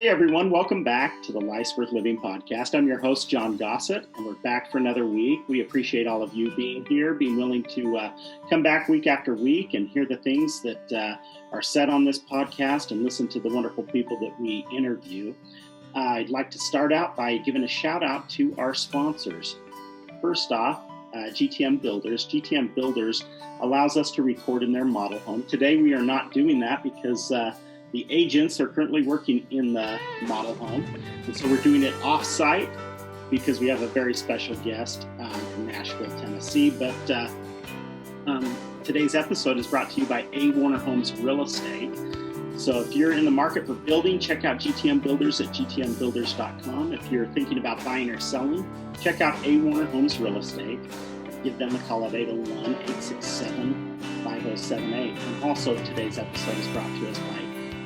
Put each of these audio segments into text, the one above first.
Hey everyone, welcome back to the Life's Worth Living podcast. I'm your host, John Gossett, and we're back for another week. We appreciate all of you being here, being willing to come back week after week and hear the things that are said on this podcast and listen to the wonderful people that we interview. I'd like to start out by giving a shout out to our sponsors. First off, GTM Builders. GTM Builders allows us to record in their model home. Today we are not doing that because the agents are currently working in the model home, and so we're doing it off-site because we have a very special guest from Nashville, Tennessee. But today's episode is brought to you by A. Warner Homes Real Estate. So if you're in the market for building, check out GTM Builders at gtmbuilders.com. If you're thinking about buying or selling, check out A. Warner Homes Real Estate. Give them a call at 801-867-5078. And also today's episode is brought to us by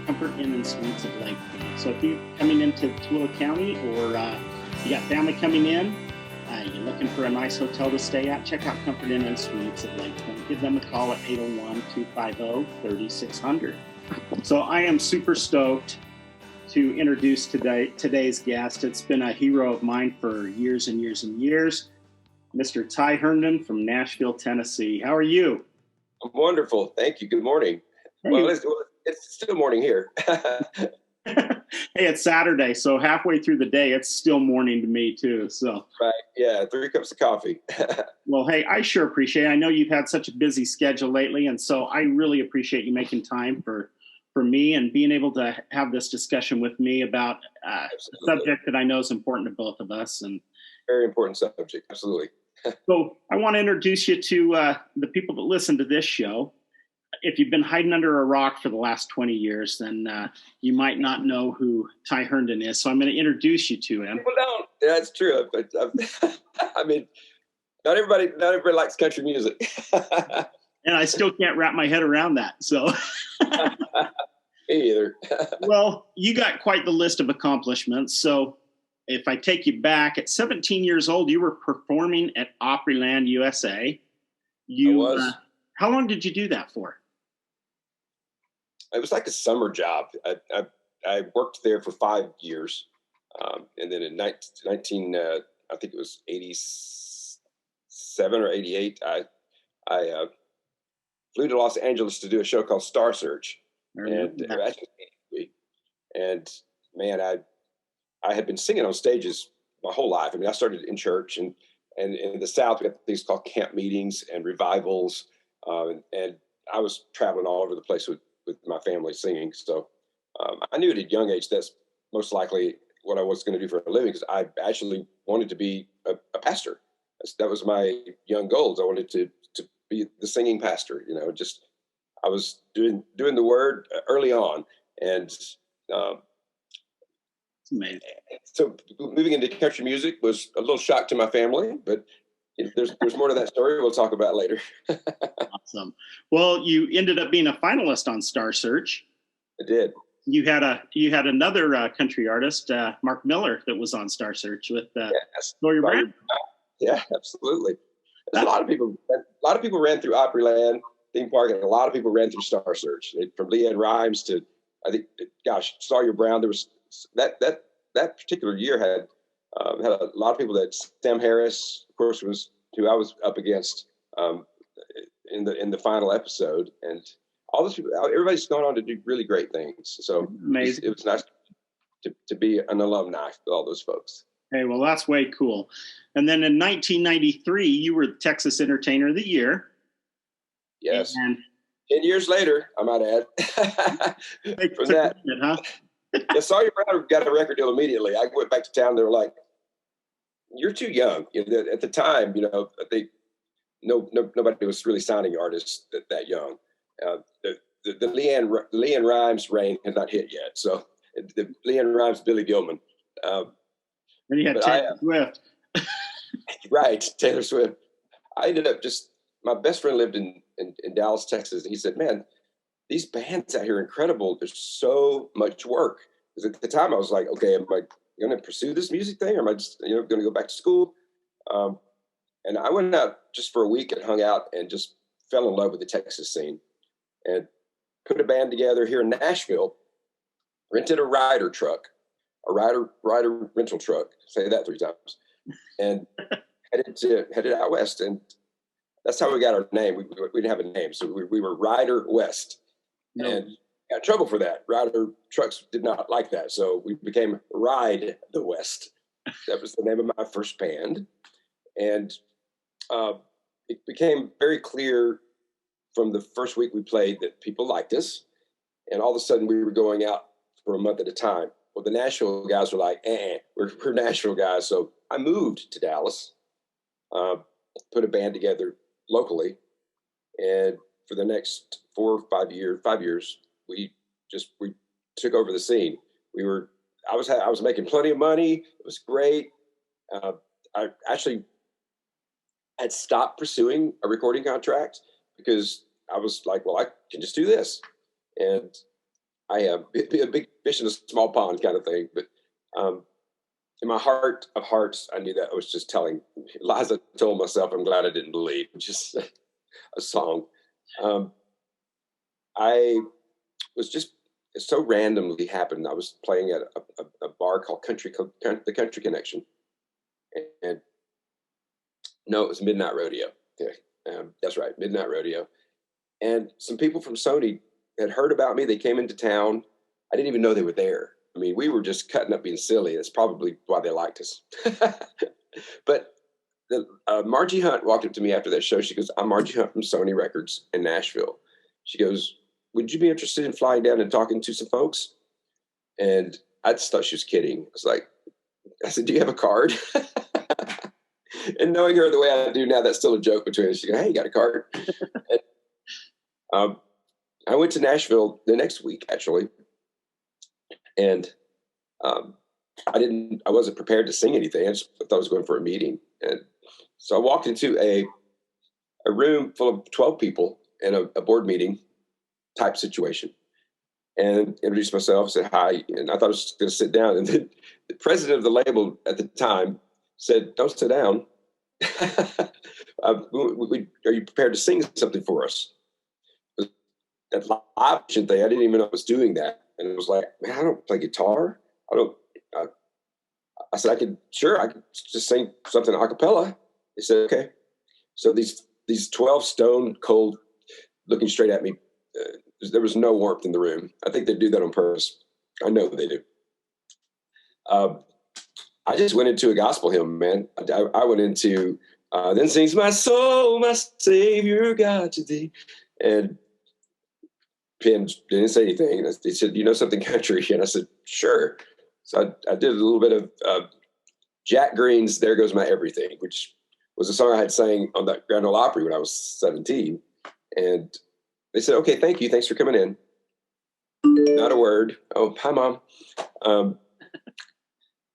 Comfort Inn and Suites of Lake Point. So if you're coming into Tooele County or you got family coming in, you're looking for a nice hotel to stay at, check out Comfort Inn and Suites of Lake Point. Give them a call at 801-250-3600. So I am super stoked to introduce today's guest. It's been a hero of mine for years and years and years, Mr. Ty Herndon from Nashville, Tennessee. How are you? I'm wonderful. Thank you. Good morning. Hey. Well, it's still morning here. Hey, it's Saturday, so halfway through the day, it's still morning to me too. So, right, yeah, 3 cups of coffee. Well, hey, I sure appreciate it. I know you've had such a busy schedule lately, and so I really appreciate you making time for me and being able to have this discussion with me about a subject that I know is important to both of us. And very important subject, absolutely. So I want to introduce you to the people that listen to this show. If you've been hiding under a rock for the last 20 years, then you might not know who Ty Herndon is. So I'm going to introduce you to him. People don't. Yeah, that's true. But I mean, not everybody likes country music. And I still can't wrap my head around that. So Me either. Well, you got quite the list of accomplishments. So if I take you back, at 17 years old, you were performing at Opryland, USA. I was. How long did you do that for? It was like a summer job. I worked there for 5 years, and then in 19 I think it was 87 or 88. I flew to Los Angeles to do a show called Star Search, and man, I had been singing on stages my whole life. I mean, I started in church, and in the South we got things called camp meetings and revivals, and I was traveling all over the place with my family singing. So I knew at a young age that's most likely what I was going to do for a living, because I actually wanted to be a pastor. That was my young goals. I wanted to be the singing pastor. You know, just I was doing the word early on, and it's amazing. So moving into country music was a little shock to my family, but there's more to that story we'll talk about later. Awesome. Well, you ended up being a finalist on Star Search. I did. You had another country artist, Mark Miller, that was on Star Search with Sawyer Brown. Yeah, absolutely. A lot of people ran through Opryland theme park, and a lot of people ran through Star Search. From Leanne Rhymes to, I think, Sawyer Brown. There was that particular year had a lot of people. That Sam Harris, of course, was who I was up against in the final episode, and all those people. Everybody's gone on to do really great things. So amazing. It was nice to be an alumni with all those folks. Hey, well, that's way cool. And then in 1993, you were the Texas Entertainer of the Year. Yes. And 10 years later, I might add. From that, I saw your brother got a record deal immediately. I went back to town. They were like, "You're too young." At the time, I think nobody was really signing artists that young. The Leanne Rhymes reign had not hit yet. So the Leanne Rhymes, Billy Gilman. And you had Taylor Swift. Right, Taylor Swift. I ended up my best friend lived in Dallas, Texas. And he said, "Man, these bands out here are incredible. There's so much work." Because at the time I was like, okay, am I going to pursue this music thing, or am I just, going to go back to school? And I went out just for a week and hung out and just fell in love with the Texas scene, and put a band together here in Nashville, rented a Ryder truck, a rider rental truck. Say that 3 times, and headed out west. And that's how we got our name. We didn't have a name, so we were Rider West, and got in trouble for that. Rider trucks did not like that, so we became Ride the West. That was the name of my first band, and it became very clear from the first week we played that people liked us, and all of a sudden we were going out for a month at a time. Well, the Nashville guys were like, we're Nashville guys. So I moved to Dallas, put a band together locally, and for the next 5 years, we took over the scene. I was making plenty of money. It was great. I actually had stopped pursuing a recording contract because I was like, well, I can just do this. And I am a big fish in a small pond kind of thing. But in my heart of hearts, I knew that I was just telling lies I told myself I'm glad I didn't believe, which is a song. It so randomly happened. I was playing at a bar called the Country Connection. And no, it was Midnight Rodeo. Okay. That's right, Midnight Rodeo. And some people from Sony had heard about me. They came into town. I didn't even know they were there. I mean, we were just cutting up being silly. That's probably why they liked us. But Margie Hunt walked up to me after that show. She goes, I'm Margie Hunt from Sony Records in Nashville. She goes, would you be interested in flying down and talking to some folks? And I just thought she was kidding. I said, do you have a card? And knowing her the way I do now, that's still a joke between us. She goes, hey, you got a card? And, I went to Nashville the next week, actually. And I wasn't prepared to sing anything. I just thought I was going for a meeting. And so I walked into a room full of 12 people in a board meeting type situation and introduced myself, said hi. And I thought I was going to sit down. And then the president of the label at the time said, don't sit down. Are you prepared to sing something for us? That live option thing, I didn't even know I was doing that. And it was like, man, I don't play guitar. I said, I could just sing something a cappella. They said, okay. So these 12 stone cold looking straight at me, there was no warmth in the room. I think they do that on purpose. I know they do. I just went into a gospel hymn, man. I went into, then sings my soul, my Savior God to thee. And Penn didn't say anything. He said, you know something country? And I said, sure. So I did a little bit of Jack Green's There Goes My Everything, which was a song I had sang on that Grand Ole Opry when I was 17. And they said, okay, thank you. Thanks for coming in. Not a word. Oh, hi, Mom.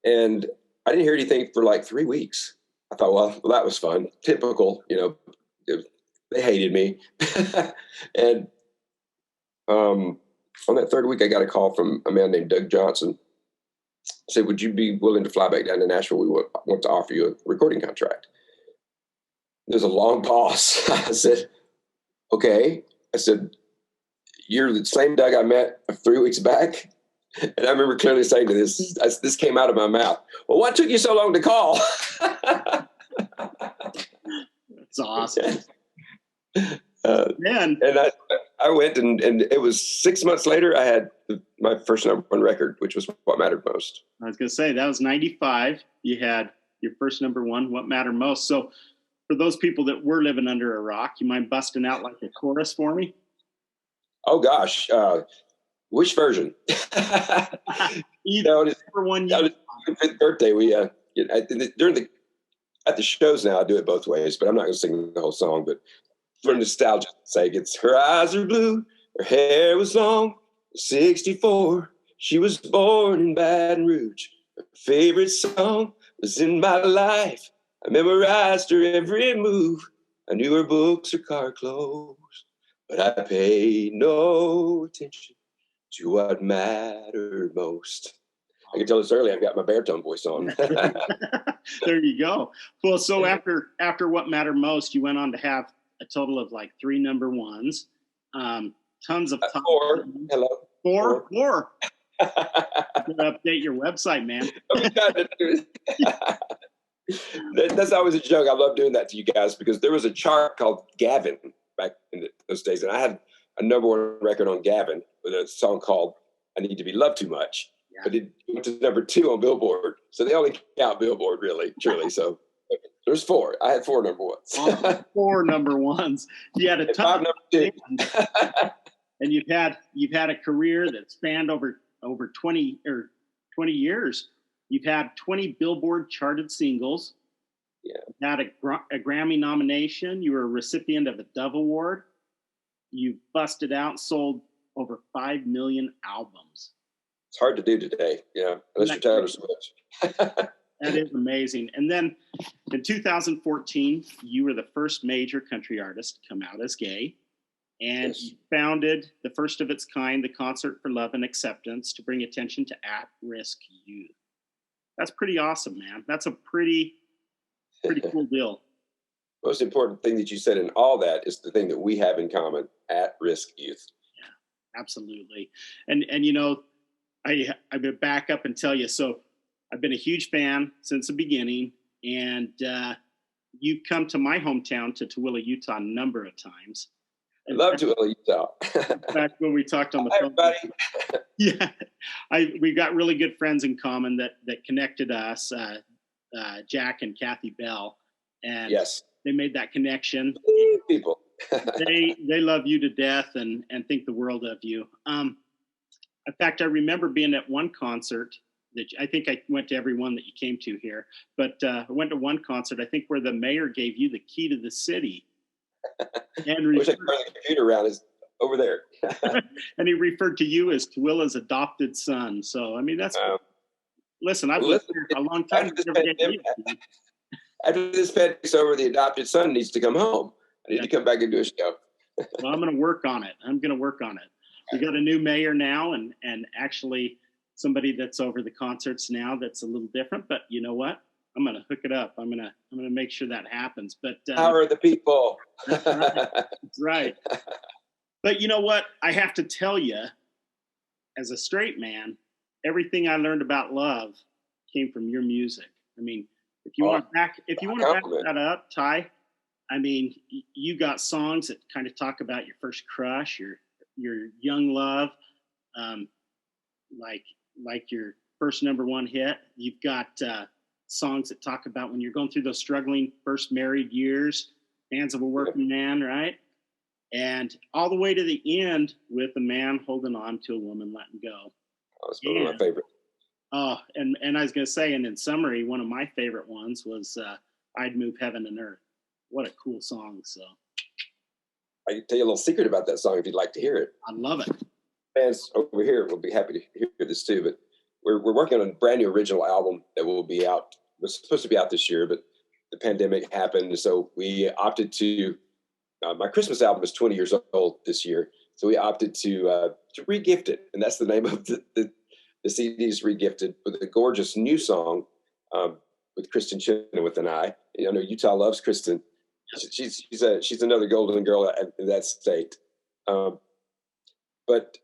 And I didn't hear anything for like 3 weeks. I thought, well, that was fun. Typical, they hated me. And on that third week, I got a call from a man named Doug Johnson. He said, would you be willing to fly back down to Nashville? We want to offer you a recording contract. There's a long pause. I said, okay. I said, you're the same Doug I met 3 weeks back? And I remember clearly saying to this came out of my mouth. Well, what took you so long to call? That's awesome. Man. And I went and it was 6 months later, I had my first #1 record, which was What Mattered Most. I was going to say, that was 95. You had your first #1, What Mattered Most. So for those people that were living under a rock, you mind busting out like a chorus for me? Oh, gosh. Which version? Either one. On his 5th birthday, we at the shows now, I do it both ways, but I'm not going to sing the whole song. But for nostalgia's sake, it's her eyes are blue, her hair was long, 64. She was born in Baton Rouge. Her favorite song was In My Life. I memorized her every move. I knew her books, her car clothes, but I paid no attention to what mattered most. I can tell this early. I've got my baritone voice on. There you go. Well, so after What Mattered Most, you went on to have a total of like 3 #1s, tons of Four. Hello. Four. You gotta update your website, man. That's always a joke. I love doing that to you guys because there was a chart called Gavin back in those days, and I had a #1 record on Gavin with a song called "I Need to Be Loved Too Much," but it went to #2 on Billboard. So they only count Billboard, really, truly. So there's 4. I had 4 #1s. 4 #1s. You had a ton of #2. and you've had a career that spanned over 20 years. You've had 20 Billboard charted singles. Yeah. You had a Grammy nomination. You were a recipient of a Dove Award. You busted out and sold over 5 million albums. It's hard to do today, unless you're Taylor Swift. That is amazing. And then in 2014, you were the first major country artist to come out as gay. And you founded the first of its kind, the Concert for Love and Acceptance, to bring attention to at-risk youth. That's pretty awesome, man. That's a pretty cool deal. Most important thing that you said in all that is the thing that we have in common: at-risk youth. Yeah, absolutely. And I would back up and tell you. So I've been a huge fan since the beginning, and you've come to my hometown, to Tooele, Utah, a number of times. I love Tooele, Utah. In fact, when we talked on the phone, everybody. Yeah, we've got really good friends in common that connected us, Jack and Kathy Bell, and yes, they made that connection. People, they love you to death and think the world of you. In fact, I remember being at one concert that I think I went to every one that you came to here, but I went to one concert, I think, where the mayor gave you the key to the city. And I wish I could turn the computer around. Is over there. And he referred to you as Tooele's adopted son. So, I mean, that's listen, I've lived here a long time. After this pandemic's over, the adopted son needs to come home. I need to come back and do a show. Well, I'm going to work on it. We got a new mayor now, and actually somebody that's over the concerts now that's a little different. But you know what? I'm going to hook it up. I'm going to make sure that happens. But power of the people. That's right. But you know what? I have to tell you, as a straight man, everything I learned about love came from your music. I mean, if you want to back that up, Ty, I mean, you got songs that kind of talk about your first crush, your young love, like your first #1 hit. You've got songs that talk about when you're going through those struggling first married years, Hands of a Working Man, right? And all the way to the end with a man holding on to a woman letting go. Oh, it's one of my favorites. Oh, and I was going to say, and in summary, one of my favorite ones was I'd Move Heaven and Earth. What a cool song. So I can tell you a little secret about that song if you'd like to hear it. I love it. Fans over here will be happy to hear this too, but we're working on a brand new original album that will be out. It was supposed to be out this year, but the pandemic happened. So we opted to, my Christmas album is 20 years old this year. So we opted to re-gift it. And that's the name of the CD's Regifted, with a gorgeous new song with Kristen Chenoweth and I. You know, Utah loves Kristen. She's another golden girl in that state. But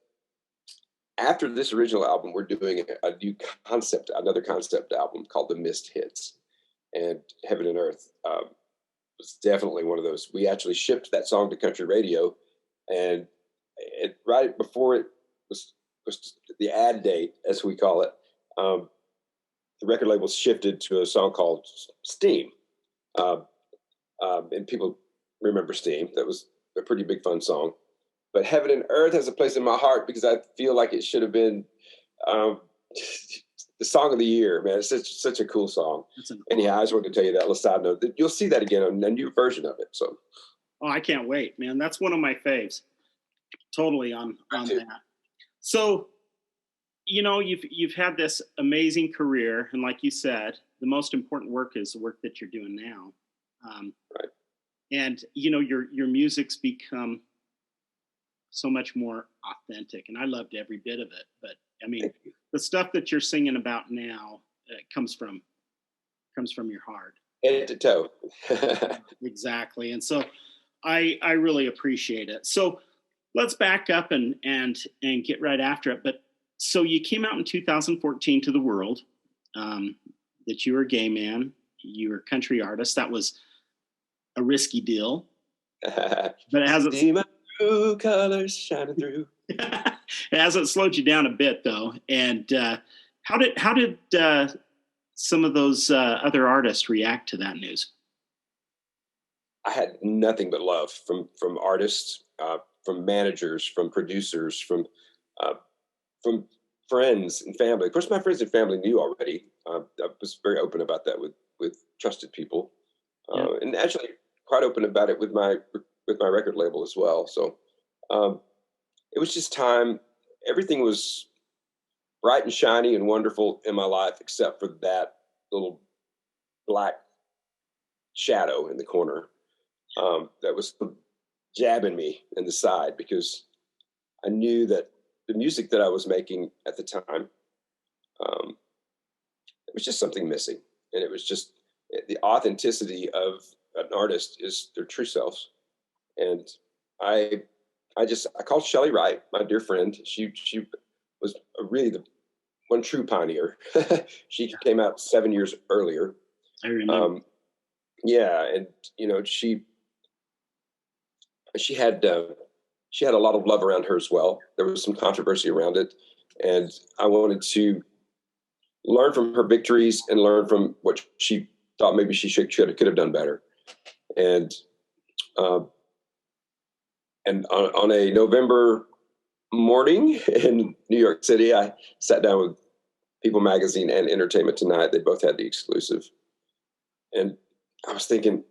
after this original album, we're doing another concept album called The Missed Hits. And Heaven and Earth was definitely one of those. We actually shipped that song to country radio, and right before it was the ad date, as we call it, the record label shifted to a song called Steam. And people remember Steam. That was a pretty big fun song. But Heaven and Earth has a place in my heart because I feel like it should have been the song of the year, man. It's such a cool song. Anyhow, I just wanted to tell you that little side note. You'll see that again on a new version of it. So, oh, I can't wait, man. That's one of my faves. Totally on that. So, you know, you've had this amazing career, and like you said, the most important work is the work that you're doing now. Right. And you know, your music's become so much more authentic, and I loved every bit of it. But I mean, the stuff that you're singing about now comes from your heart, head to toe. Exactly. And so I really appreciate it. So let's back up and get right after it. But So you came out in 2014 to the world, that you were a gay man, you were a country artist. That was a risky deal, but it hasn't. See my true colors shining through. It hasn't slowed you down a bit, though. And how did some of those other artists react to that news? I had nothing but love from artists, from managers, from producers, uh, from friends and family. Of course, my friends and family knew already. I was very open about that with trusted people, and actually quite open about it with my record label as well. So it was just time. Everything was bright and shiny and wonderful in my life, except for that little black shadow in the corner that was jabbing me in the side, because I knew that the music that I was making at the time, it was just something missing. And it was just the authenticity of an artist is their true selves. And I called Shelley Wright, my dear friend. She was really the one true pioneer. She came out 7 years earlier. I remember. Yeah, and she had a lot of love around her as well. There was some controversy around it, and I wanted to learn from her victories and learn from what she thought maybe she could have done better. And on a November morning in New York City, I sat down with People Magazine and Entertainment Tonight. They both had the exclusive, and I was thinking,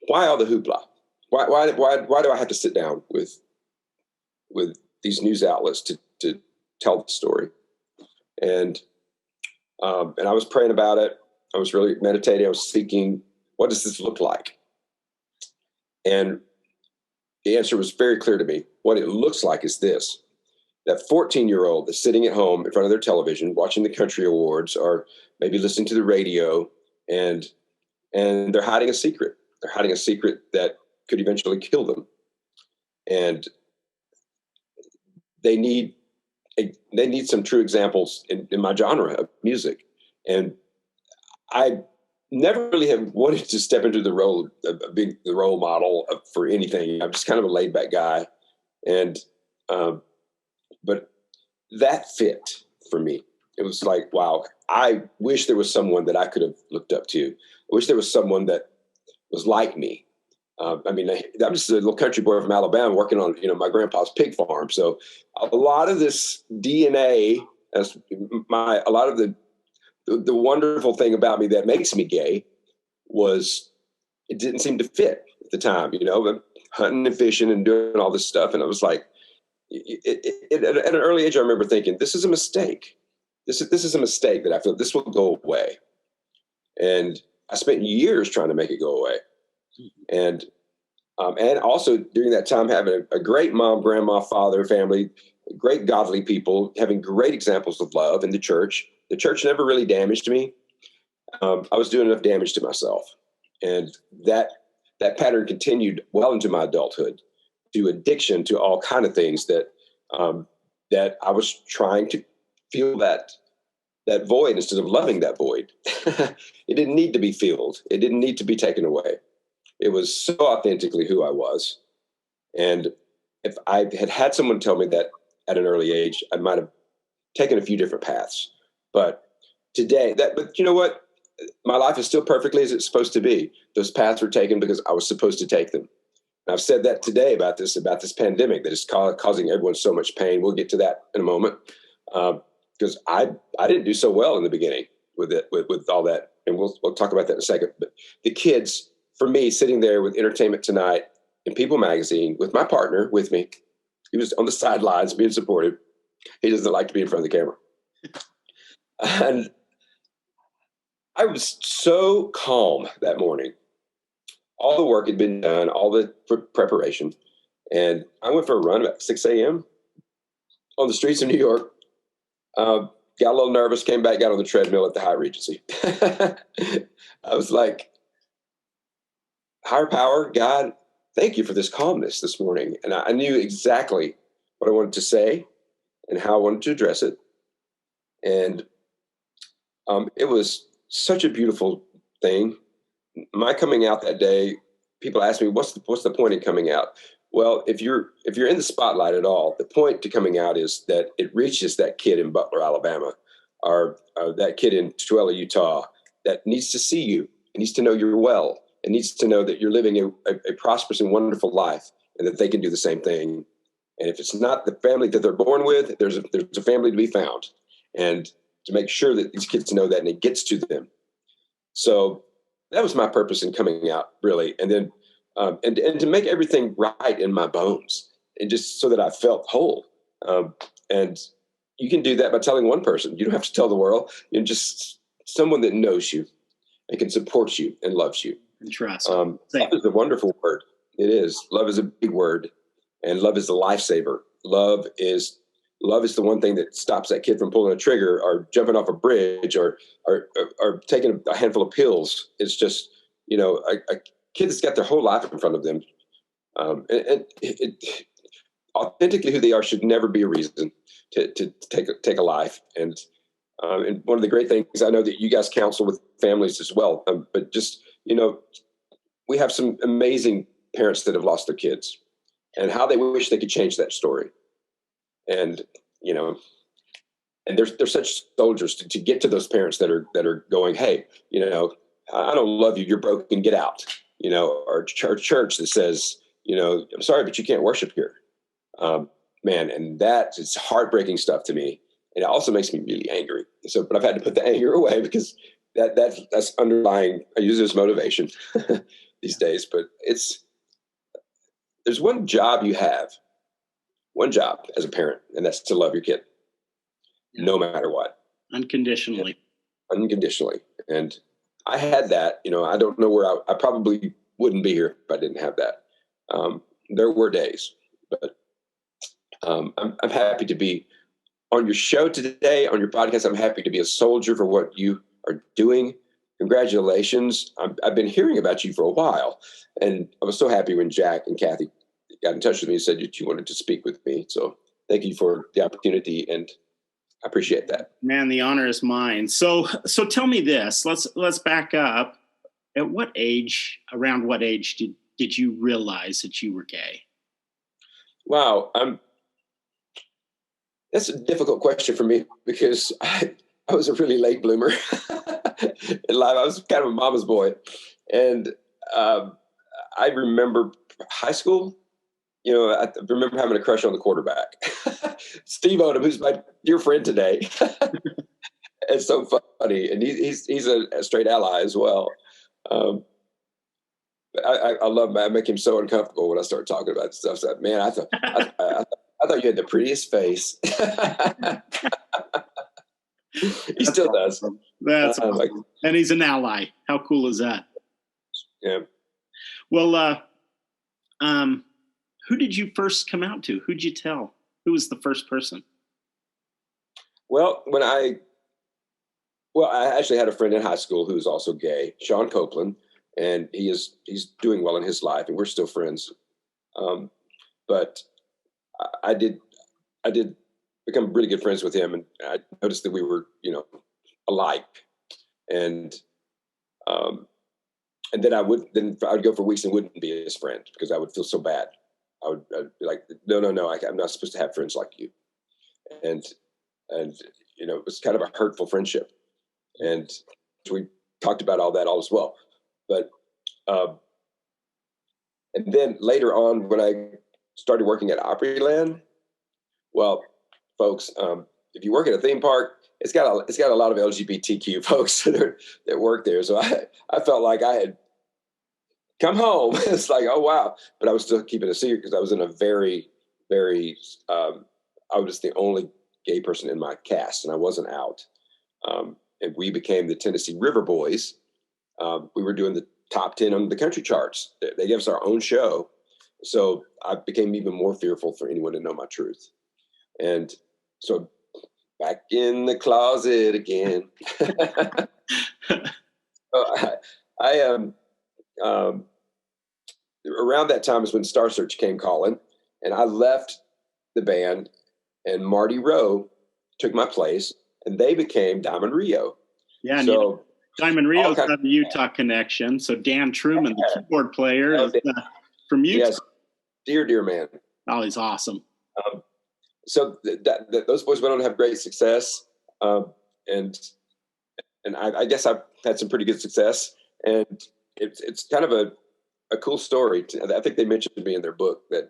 why all the hoopla? Why do I have to sit down with these news outlets to tell the story? And I was praying about it. I was really meditating. I was thinking, what does this look like? And the answer was very clear to me. What it looks like is this: that 14-year-old that's sitting at home in front of their television, watching the country awards, or maybe listening to the radio, and they're hiding a secret. They're hiding a secret that could eventually kill them. And they need some true examples in my genre of music. And I never really have wanted to step into the role of being the role model for anything. I'm just kind of a laid back guy. And, but that fit for me. It was like, wow, I wish there was someone that I could have looked up to. I wish there was someone that was like me. I mean, I'm just a little country boy from Alabama working on, my grandpa's pig farm. So a lot of this DNA, a lot of the wonderful thing about me that makes me gay was it didn't seem to fit at the time, hunting and fishing and doing all this stuff. And I was like, at an early age, I remember thinking, this is a mistake. This is a mistake that I feel this will go away. And I spent years trying to make it go away. And also during that time, having a great mom, grandma, father, family, great godly people, having great examples of love in the church. The church never really damaged me. I was doing enough damage to myself. And that pattern continued well into my adulthood, to addiction, to all kind of things that I was trying to feel that void instead of loving that void. It didn't need to be filled. It didn't need to be taken away. It was so authentically who I was. And if I had someone tell me that at an early age, I might have taken a few different paths. But but you know what? My life is still perfectly as it's supposed to be. Those paths were taken because I was supposed to take them. And I've said that today about this pandemic that is causing everyone so much pain. We'll get to that in a moment. Because I didn't do so well in the beginning with it, with all that. And we'll talk about that in a second. But the kids, for me, sitting there with Entertainment Tonight and People Magazine with my partner with me, he was on the sidelines being supportive. He doesn't like to be in front of the camera. And I was so calm that morning. All the work had been done, all the preparation. And I went for a run at 6 a.m. on the streets of New York. Got a little nervous, came back, got on the treadmill at the Hyatt Regency. I was like, higher power, God, thank you for this calmness this morning. And I knew exactly what I wanted to say and how I wanted to address it. And it was such a beautiful thing. My coming out that day, people ask me, what's the point in coming out? Well, if you're in the spotlight at all, the point to coming out is that it reaches that kid in Butler, Alabama, or that kid in Tooele, Utah, that needs to see you, and needs to know you're well, and needs to know that you're living a prosperous and wonderful life, and that they can do the same thing. And if it's not the family that they're born with, there's a family to be found, and to make sure that these kids know that and it gets to them. So that was my purpose in coming out, really. And then and to make everything right in my bones, and just so that I felt whole. And you can do that by telling one person. You don't have to tell the world. You're just someone that knows you and can support you and loves you. And trust. Love is a wonderful word. It is. Love is a big word, and love is the lifesaver. Love is the one thing that stops that kid from pulling a trigger or jumping off a bridge or taking a handful of pills. It's just, a kid that's got their whole life in front of them. Authentically who they are should never be a reason to take a life. And one of the great things, I know that you guys counsel with families as well, but just, we have some amazing parents that have lost their kids and how they wish they could change that story. And, and they're such soldiers to get to those parents that are going, hey, I don't love you. You're broken. Get out. Or church that says, I'm sorry, but you can't worship here. Man, and it's heartbreaking stuff to me. And it also makes me really angry. But I've had to put the anger away because that's underlying. I use it as motivation these days. But there's one job you have. One job as a parent, and that's to love your kid, no matter what. Unconditionally. Unconditionally. And I had that, I don't know where I probably wouldn't be here if I didn't have that. There were days, but I'm happy to be on your show today, on your podcast. I'm happy to be a soldier for what you are doing. Congratulations. I've been hearing about you for a while, and I was so happy when Jack and Kathy got in touch with me and said that you wanted to speak with me. So thank you for the opportunity, and I appreciate that. Man, the honor is mine. So tell me this. Let's back up. At what age, around what age did you realize that you were gay? Wow, that's a difficult question for me because I was a really late bloomer in life. I was kind of a mama's boy, and I remember high school. I remember having a crush on the quarterback, Steve Odom, who's my dear friend today. It's so funny, and he's a straight ally as well. I love him. I make him so uncomfortable when I start talking about stuff. So, man, I thought you had the prettiest face. He still does. That's awesome. And he's an ally. How cool is that? Yeah. Well, who did you first come out to? Who'd you tell? Who was the first person? Well, I actually had a friend in high school who was also gay, Sean Copeland, and he's doing well in his life, and we're still friends. But I did become really good friends with him, and I noticed that we were, alike, and then I'd go for weeks and wouldn't be his friend because I would feel so bad. I'd be like, no, I'm not supposed to have friends like you, and it was kind of a hurtful friendship, and we talked about all that as well. But and then later on, when I started working at Opryland, well, folks, if you work at a theme park, it's got a lot of LGBTQ folks that work there. So I felt like I had come home. It's like, oh wow, but I was still keeping a secret because I was in a very, very. I was the only gay person in my cast, and I wasn't out. And we became the Tennessee River Boys. We were doing the top 10 on the country charts. They gave us our own show. So I became even more fearful for anyone to know my truth. And so back in the closet again. Around that time is when Star Search came calling, and I left the band, and Marty Rowe took my place, and they became Diamond Rio. Yeah, and so Diamond Rio's got the Utah connection. So Dan Truman, the keyboard player, is from Utah. Yes, dear man. Oh, he's awesome. So those boys went on to have great success, and I guess I've had some pretty good success, and it's kind of a cool story. I think they mentioned to me in their book that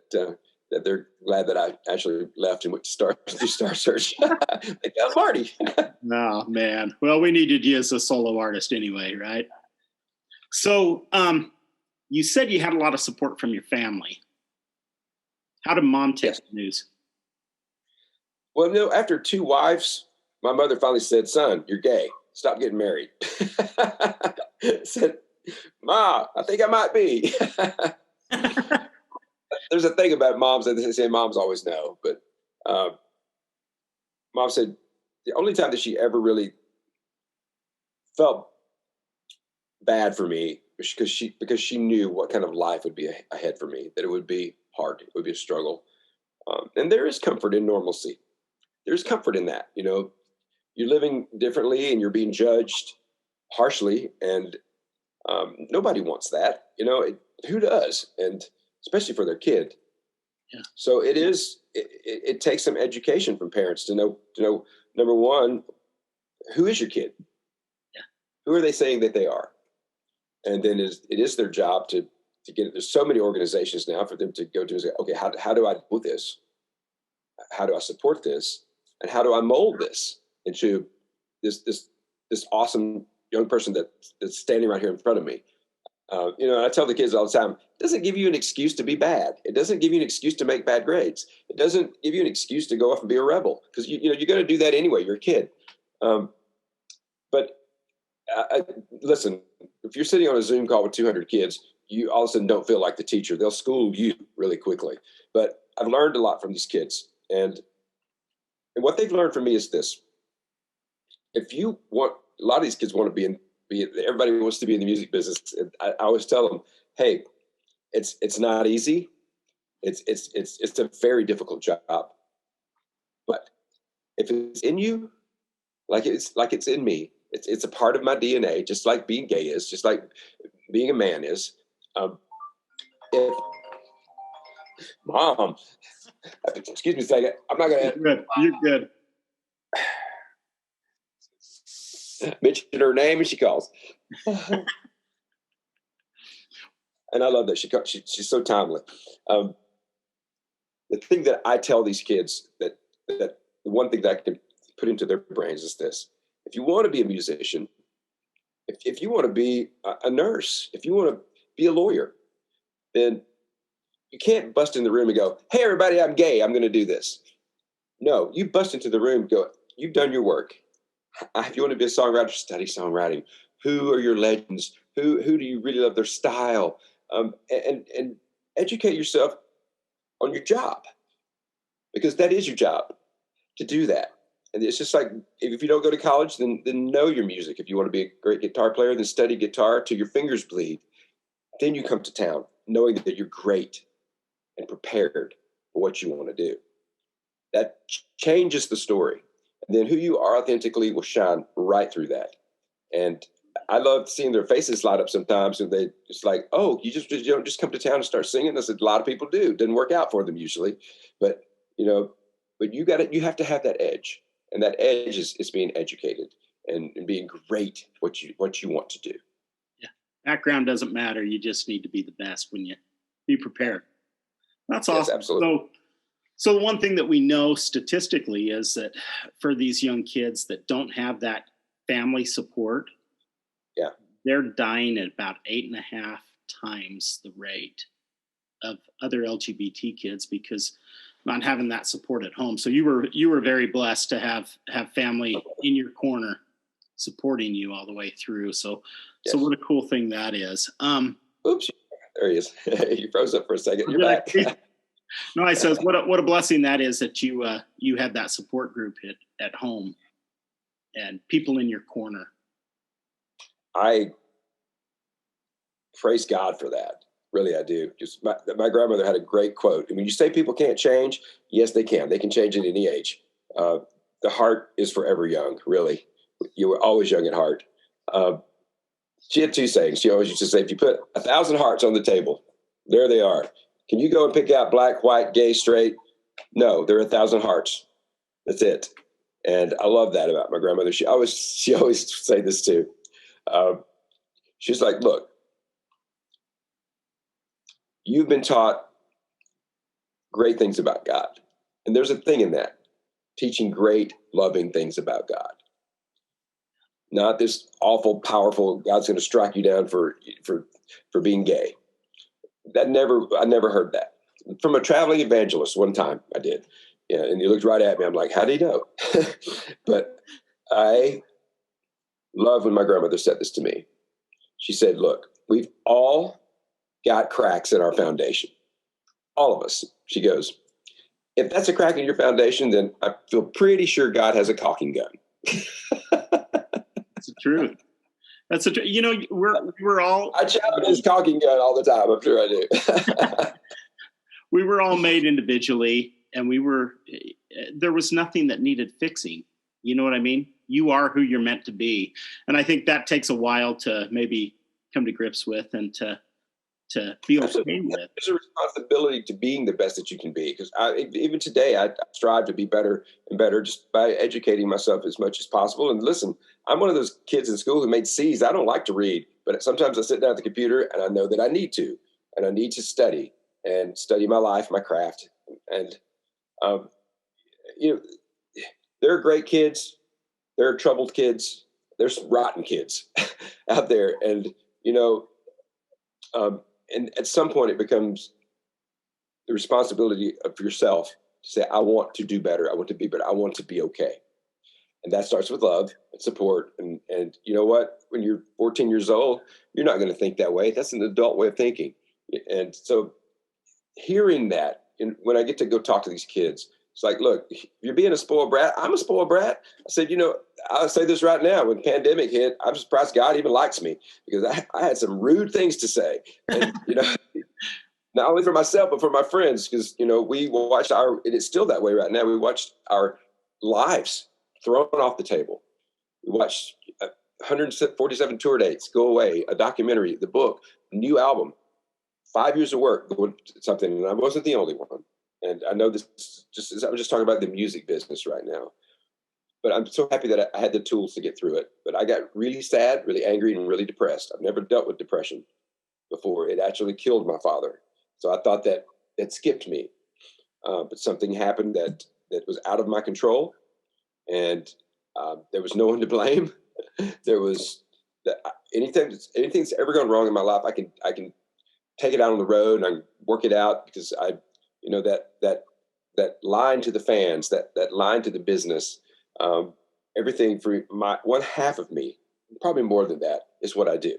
they're glad that I actually left and went to do Star Search. They found Marty. Oh man, well, we needed you as a solo artist anyway, right? So you said you had a lot of support from your family. How did Mom take the news? Well, no, after 2 wives, my mother finally said, "Son, you're gay. Stop getting married." Said, "Ma, I think I might be." There's a thing about moms that they say moms always know, but Mom said the only time that she ever really felt bad for me was because she knew what kind of life would be ahead for me, that it would be hard, it would be a struggle, and there is comfort in normalcy. There's comfort in that, you're living differently and you're being judged harshly, and nobody wants that, who does? And especially for their kid. Yeah. So it takes some education from parents to know, number one, who is your kid? Yeah. Who are they saying that they are? And then it is their job to get it. There's so many organizations now for them to go to and say, okay, how do I do this? How do I support this? And how do I mold this into this awesome young person that's standing right here in front of me? I tell the kids all the time, it doesn't give you an excuse to be bad. It doesn't give you an excuse to make bad grades. It doesn't give you an excuse to go off and be a rebel, because you're going to do that anyway. You're a kid. But listen, if you're sitting on a Zoom call with 200 kids, you all of a sudden don't feel like the teacher. They'll school you really quickly. But I've learned a lot from these kids. And what they've learned from me is this. If you want, a lot of these kids want to everybody wants to be in the music business. I always tell them, hey, it's not easy. It's a very difficult job. But if it's in you, like it's in me, it's a part of my DNA, just like being gay is, just like being a man is. If Mom, excuse me a second, I'm not gonna. You're good. Mention her name and she calls. And I love that she's so timely. The thing that I tell these kids that the one thing that I can put into their brains is this: if you want to be a musician, if you want to be a nurse, if you want to be a lawyer, then you can't bust in the room and go, "Hey, everybody, I'm gay. I'm going to do this." No, you bust into the room and go, "You've done your work. If you want to be a songwriter, study songwriting. Who are your legends? Who do you really love their style? And educate yourself on your job, because that is your job to do that." And it's just like, if you don't go to college, then know your music. If you want to be a great guitar player, then study guitar till your fingers bleed. Then you come to town knowing that you're great and prepared for what you want to do. That changes the story. And then who you are authentically will shine right through that. And I love seeing their faces light up sometimes, and they just like, "Oh, you don't just come to town and start singing." I said, a lot of people do. It doesn't work out for them usually, but you have to have that edge, and that edge is being educated and being great at what you want to do. Yeah, background doesn't matter. You just need to be the best when you be prepared. That's awesome. Yes, absolutely. So the one thing that we know statistically is that for these young kids that don't have that family support, yeah, they're dying at about 8.5 times the rate of other LGBT kids because not having that support at home. So you were very blessed to have family in your corner supporting you all the way through. So yes. So what a cool thing that is. Oops, there he is. You froze up for a second. You're back. No, I says what a blessing that is that you had that support group at home and people in your corner. I praise God for that. Really, I do. Just my grandmother had a great quote. And when you say people can't change, yes, they can. They can change at any age. The heart is forever young, really. You were always young at heart. Uh, she had two sayings. She always used to say, if you put 1,000 hearts on the table, there they are. Can you go and pick out black, white, gay, straight? No, there are 1,000 hearts. That's it. And I love that about my grandmother. She always say this too. She's like, look, you've been taught great things about God. And there's a thing in that, teaching great, loving things about God. Not this awful, powerful, God's going to strike you down for being gay. I never heard that. From a traveling evangelist one time I did. Yeah, and he looked right at me. I'm like, how do you know? But I love when my grandmother said this to me. She said, look, we've all got cracks in our foundation. All of us. She goes, if that's a crack in your foundation, then I feel pretty sure God has a caulking gun. That's the truth. That's the truth. You know, we're all. I challenge his caulking gun all the time. I'm sure I do. We were all made individually, and there was nothing that needed fixing. You know what I mean? You are who you're meant to be. And I think that takes a while to maybe come to grips with and to be okay with. There's a responsibility to being the best that you can be. Because even today, I strive to be better and better just by educating myself as much as possible. And listen, I'm one of those kids in school who made C's. I don't like to read, but sometimes I sit down at the computer and I know that I need to. And I need to study my life, my craft. And, there are great kids. There are troubled kids. There's rotten kids out there. And, and at some point it becomes the responsibility of yourself to say, I want to do better. I want to be better. I want to be okay. And that starts with love and support. And you know what? When you're 14 years old, you're not going to think that way. That's an adult way of thinking. And so hearing that, and when I get to go talk to these kids, it's like, look, you're being a spoiled brat. I'm a spoiled brat. I said, I'll say this right now. When the pandemic hit, I'm surprised God even likes me because I had some rude things to say. And, not only for myself, but for my friends, because, we watched and it's still that way right now. We watched our lives thrown off the table. We watched 147 tour dates go away, a documentary, the book, new album, 5 years of work, something. And I wasn't the only one. And I know I'm just talking about the music business right now, but I'm so happy that I had the tools to get through it. But I got really sad, really angry, and really depressed. I've never dealt with depression before. It actually killed my father. So I thought that skipped me. But something happened that was out of my control, and there was no one to blame. There was anything that's ever gone wrong in my life, I can take it out on the road and I can work it out because that line to the fans, that line to the business, everything for one half of me, probably more than that, is what I do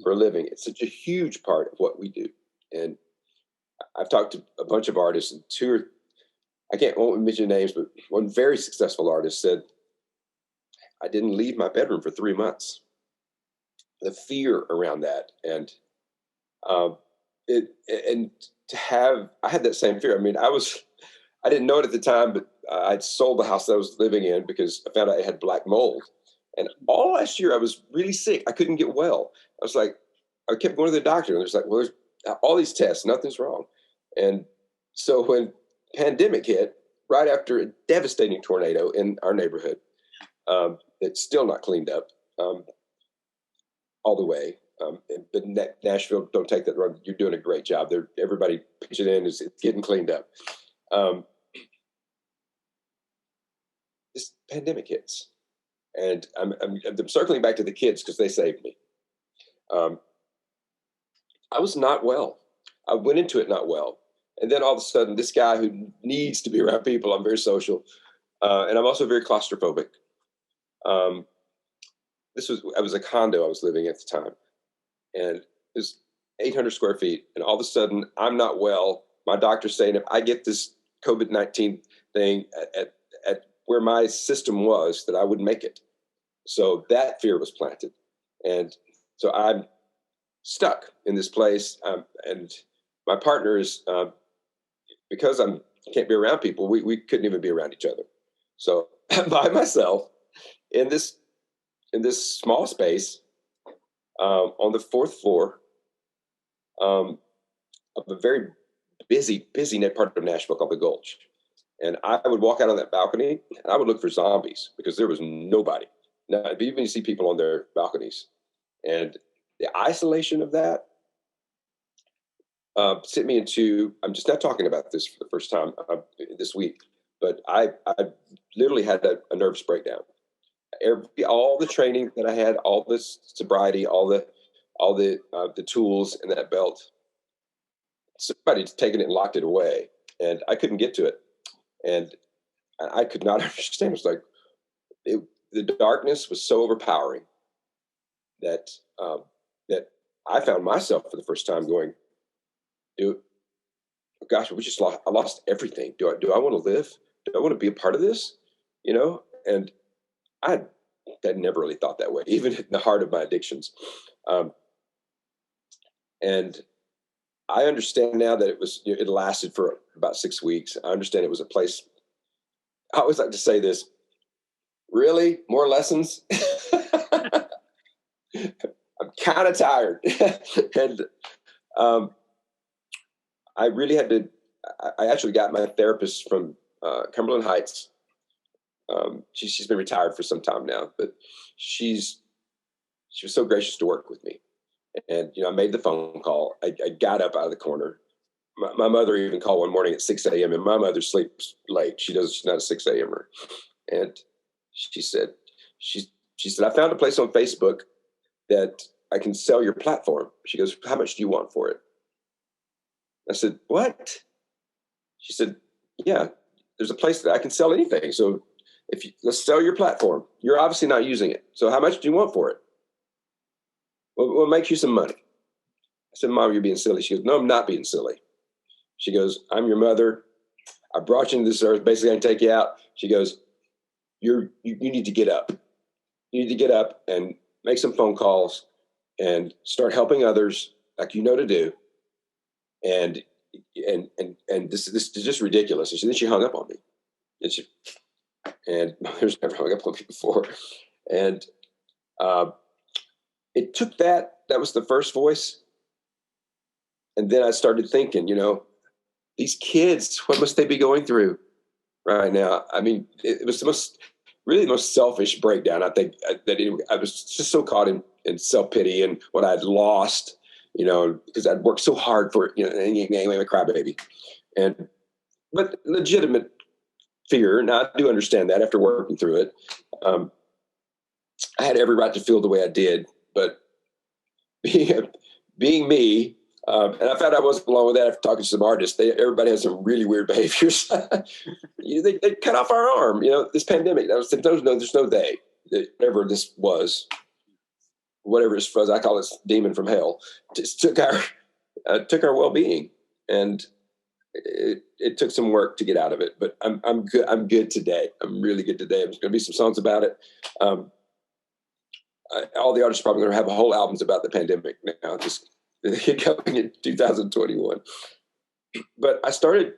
for a living. It's such a huge part of what we do. And I've talked to a bunch of artists, and won't mention names, but one very successful artist said, I didn't leave my bedroom for 3 months. The fear around that. And I had that same fear. I mean, I didn't know it at the time, but I'd sold the house that I was living in because I found out it had black mold. And all last year I was really sick. I couldn't get well. I kept going to the doctor and it's like, well, there's all these tests, nothing's wrong. And so when pandemic hit, right after a devastating tornado in our neighborhood, it's still not cleaned up all the way. But Nashville, don't take that wrong. You're doing a great job. Everybody pitching in it's getting cleaned up. This pandemic hits, and I'm circling back to the kids because they saved me. I was not well. I went into it not well, and then all of a sudden, this guy who needs to be around people. I'm very social, and I'm also very claustrophobic. I was a condo I was living at the time. And it was 800 square feet. And all of a sudden, I'm not well. My doctor's saying if I get this COVID-19 thing at where my system was, that I wouldn't make it. So that fear was planted. And so I'm stuck in this place. And my partner is, because I can't be around people, we couldn't even be around each other. So by myself in this small space, on the fourth floor, of a very busy part of Nashville called the Gulch. And I would walk out on that balcony and I would look for zombies because there was nobody. Now, even you see people on their balconies, and the isolation of that sent me into, I'm just not talking about this for the first time this week, but I literally had a nervous breakdown. All the training that I had, all this sobriety, all the tools in that belt, somebody's taken it and locked it away, and I couldn't get to it, and I could not understand. It was like the darkness was so overpowering that that I found myself for the first time going, gosh, I lost everything. Do I want to live? Do I want to be a part of this? And I never really thought that way, even in the heart of my addictions. And I understand now that it lasted for about 6 weeks. I understand it was a place. I always like to say this, really? More lessons? I'm kind of tired. And I really had to, I actually got my therapist from Cumberland Heights. She's been retired for some time now, but she was so gracious to work with me. And, I made the phone call. I got up out of the corner. My mother even called one morning at 6 a.m. and my mother sleeps late. She's not a 6 a.m.er. And she said, I found a place on Facebook that I can sell your platform. She goes, how much do you want for it? I said, what? She said, yeah, there's a place that I can sell anything. So let's sell your platform. You're obviously not using it. So how much do you want for it? We'll make you some money. I said, Mom, you're being silly. She goes, no, I'm not being silly. She goes, I'm your mother. I brought you into this earth. Basically, I can take you out. She goes, you need to get up. You need to get up and make some phone calls and start helping others like you know to do. And this is just ridiculous. And then she hung up on me. And mother's never hung up on me before. And it took that was the first voice. And then I started thinking, these kids, what must they be going through right now? I mean, it was the most selfish breakdown. I think I was just so caught in self-pity and what I'd lost, because I'd worked so hard for it, anyway, I'm a crybaby. But legitimate fear, and I do understand that after working through it. I had every right to feel the way I did, but being me, and I found I wasn't alone with that after talking to some artists. Everybody has some really weird behaviors. They cut off our arm. This pandemic. There's no they. Whatever this was, whatever it was, I call it demon from hell. Just took our well-being, and it took some work to get out of it. But I'm good. I'm good today. I'm really good today. There's going to be some songs about it. All the artists are probably going to have whole albums about the pandemic now. Just coming in 2021. But I started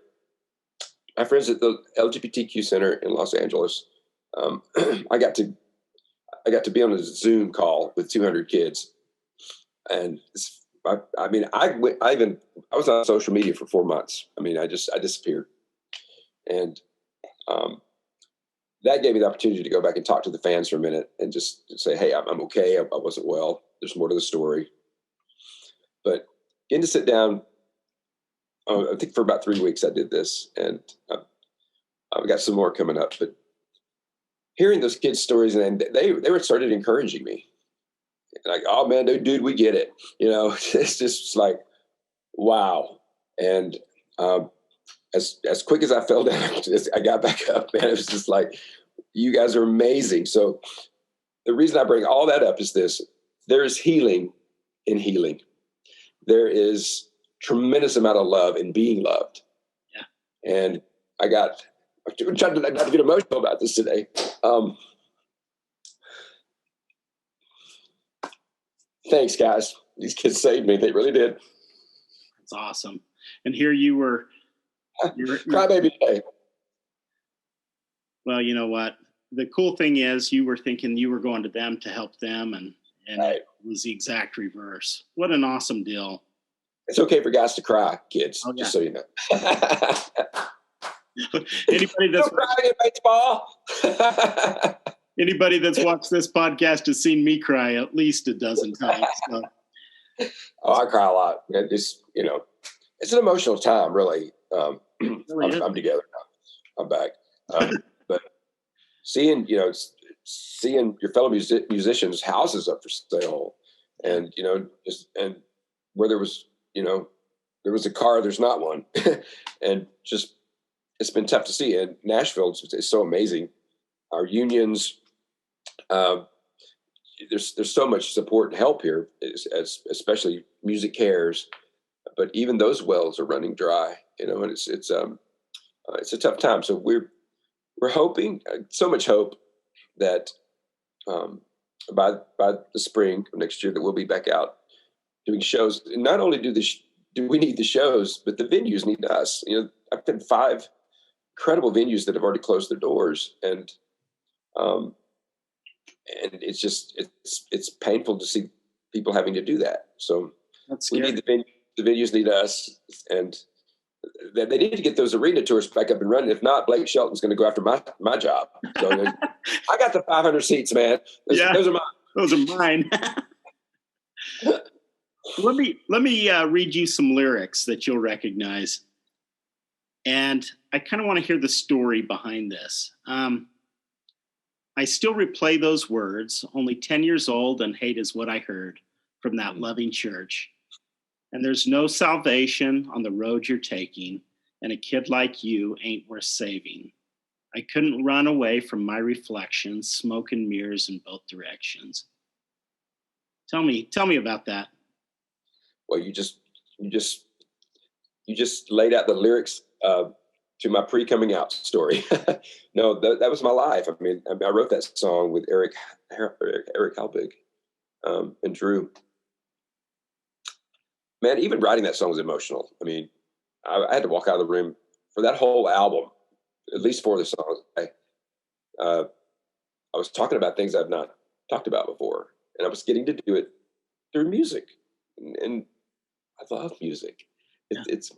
my friends at the LGBTQ Center in Los Angeles. I got to be on a Zoom call with 200 kids, and I was on social media for 4 months. I mean, I disappeared, and that gave me the opportunity to go back and talk to the fans for a minute and just say, hey, I'm okay. I wasn't well. There's more to the story. But getting to sit down, I think for about 3 weeks I did this, and I've got some more coming up. But hearing those kids' stories, and they started encouraging me. Like, oh man, dude, we get it. It's just like, wow. And as quick as I fell down, I got back up, man. It was just like, you guys are amazing. So the reason I bring all that up is this: there is healing in healing. There is tremendous amount of love in being loved. Yeah. And I'm trying to not to get emotional about this today. Thanks, guys. These kids saved me. They really did. That's awesome. And here you were. Crybaby day. Well, you know what? The cool thing is you were thinking you were going to them to help them, and Right. It was the exact reverse. What an awesome deal. It's okay for guys to cry, kids, Oh, yeah. just so you know. Anybody that's crying in baseball. Anybody that's watched this podcast has seen me cry at least a dozen times. So. Oh, I cry a lot. It's, it's an emotional time, really. Really I'm together now. I'm back. But seeing your fellow musicians' houses up for sale, and and where there was a car, there's not one, and just it's been tough to see. And Nashville is so amazing. Our unions, there's so much support and help here, especially Music Cares, but even those wells are running dry. And it's a tough time. So we're hoping, so much hope that by the spring of next year that we'll be back out doing shows. And not only do we need the shows, but the venues need us. I've had 5 incredible venues that have already closed their doors, and it's just it's painful to see people having to do that. So we need the venues need us, and they need to get those arena tours back up and running. If not, Blake Shelton's going to go after my job. So I got the 500 seats, man. Those are mine. Those are mine. Let me read you some lyrics that you'll recognize. And I kind of want to hear the story behind this. I still replay those words, only 10 years old, and hate is what I heard from that loving church. And there's no salvation on the road you're taking, and a kid like you ain't worth saving. I couldn't run away from my reflections, smoke and mirrors in both directions. Tell me about that. Well, you just laid out the lyrics to my pre-coming out story. No, that was my life. I mean, I wrote that song with Eric Halbig and Drew. Man, even writing that song was emotional. I mean, I had to walk out of the room for that whole album, at least 4 of the songs. I was talking about things I've not talked about before, and I was getting to do it through music, and I love music. It's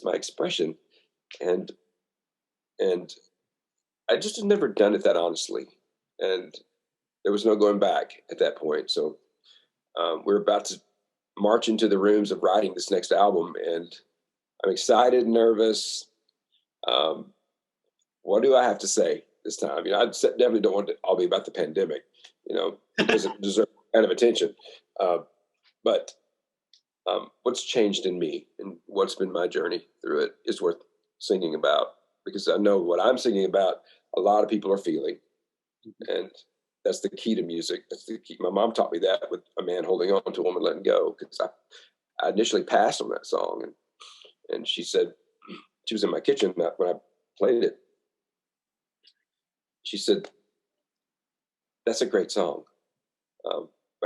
my expression, and I just had never done it that honestly, and there was no going back at that point. So we're about to march into the rooms of writing this next album, and I'm excited, nervous. What do I have to say this time? I definitely don't want it all be about the pandemic. It doesn't deserve kind of attention. But what's changed in me and what's been my journey through it is worth singing about, because I know what I'm singing about, a lot of people are feeling. And that's the key to music. That's the key. My mom taught me that, with a man holding on to a woman letting go, because I initially passed on that song. And she said, she was in my kitchen when I played it. She said, "That's a great song."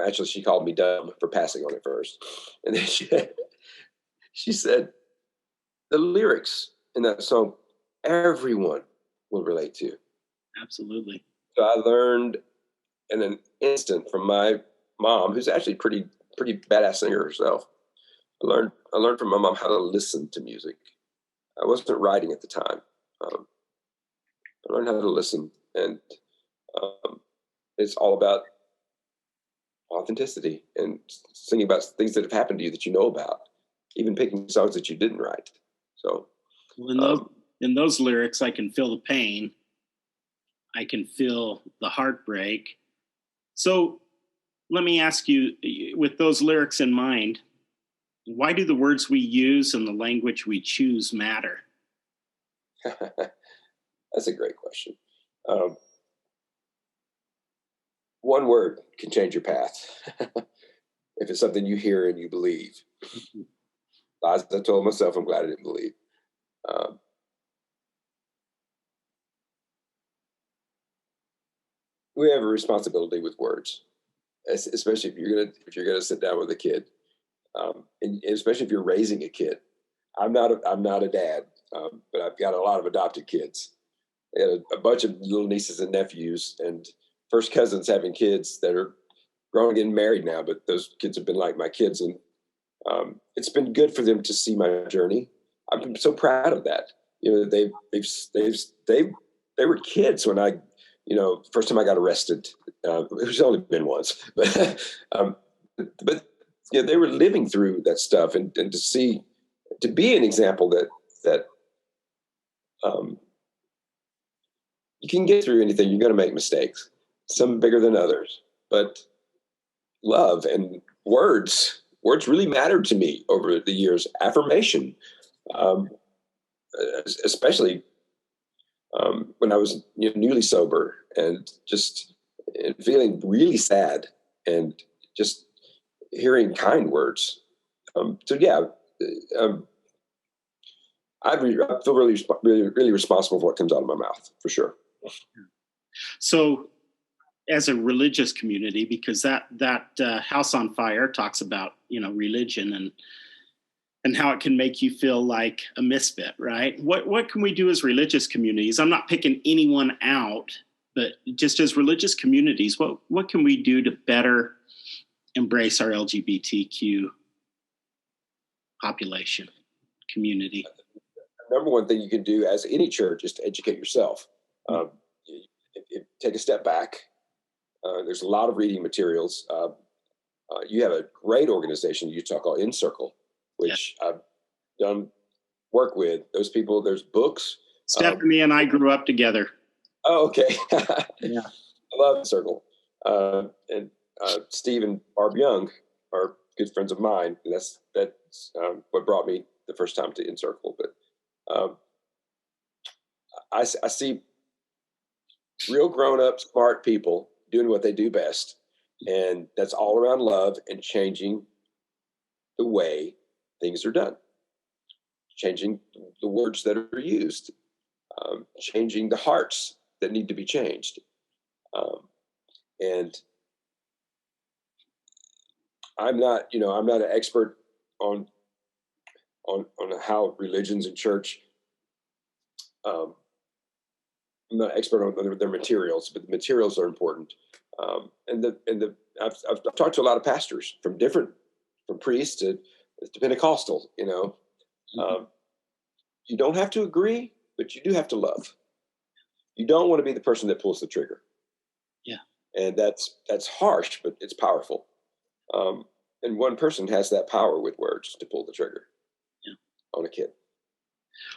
Actually, she called me dumb for passing on it first. And then she said, "The lyrics in that song, everyone will relate to." Absolutely. So I learned in an instant from my mom, who's actually pretty badass singer herself. I learned from my mom how to listen to music. I wasn't writing at the time. I learned how to listen, and it's all about authenticity and singing about things that have happened to you that you know about, even picking songs that you didn't write. So in those lyrics, I can feel the pain. I can feel the heartbreak. So let me ask you, with those lyrics in mind, why do the words we use and the language we choose matter? That's a great question. One word can change your path. If it's something you hear and you believe. Lies I told myself, I'm glad I didn't believe. We have a responsibility with words, especially if you're gonna sit down with a kid and especially if you're raising a kid. I'm not a dad, but I've got a lot of adopted kids. I had a bunch of little nieces and nephews and first cousins having kids that are growing and married now, but those kids have been like my kids, and it's been good for them to see my journey. I'm so proud of that. They were kids when I, first time I got arrested. It's only been once, but they were living through that stuff, and to be an example that you can get through anything. You're going to make mistakes, some bigger than others, but love and words really mattered to me over the years. Affirmation, especially when I was newly sober and just feeling really sad, and just hearing kind words. So yeah, I feel really responsible for what comes out of my mouth, for sure. So, as a religious community, because that House on Fire talks about religion and how it can make you feel like a misfit, right? What can we do as religious communities? I'm not picking anyone out, but just as religious communities, what can we do to better embrace our LGBTQ population community? The number one thing you can do as any church is to educate yourself. Take a step back. There's a lot of reading materials. You have a great organization in Utah called InCircle, which I've done work with. Those people, there's books. Stephanie and I grew up together. Oh, okay. Yeah. I love InCircle. And Steve and Barb Young are good friends of mine. And that's what brought me the first time to InCircle. But I see real grown-up, smart people doing what they do best. And that's all around love and changing the way things are done, changing the words that are used, changing the hearts that need to be changed. And I'm not an expert on how religions and church, I'm not an expert on their materials, but the materials are important. I've talked to a lot of pastors from priests to Pentecostal. You don't have to agree, but you do have to love. You don't want to be the person that pulls the trigger. Yeah, and that's harsh, but it's powerful. And one person has that power with words to pull the trigger on a kid.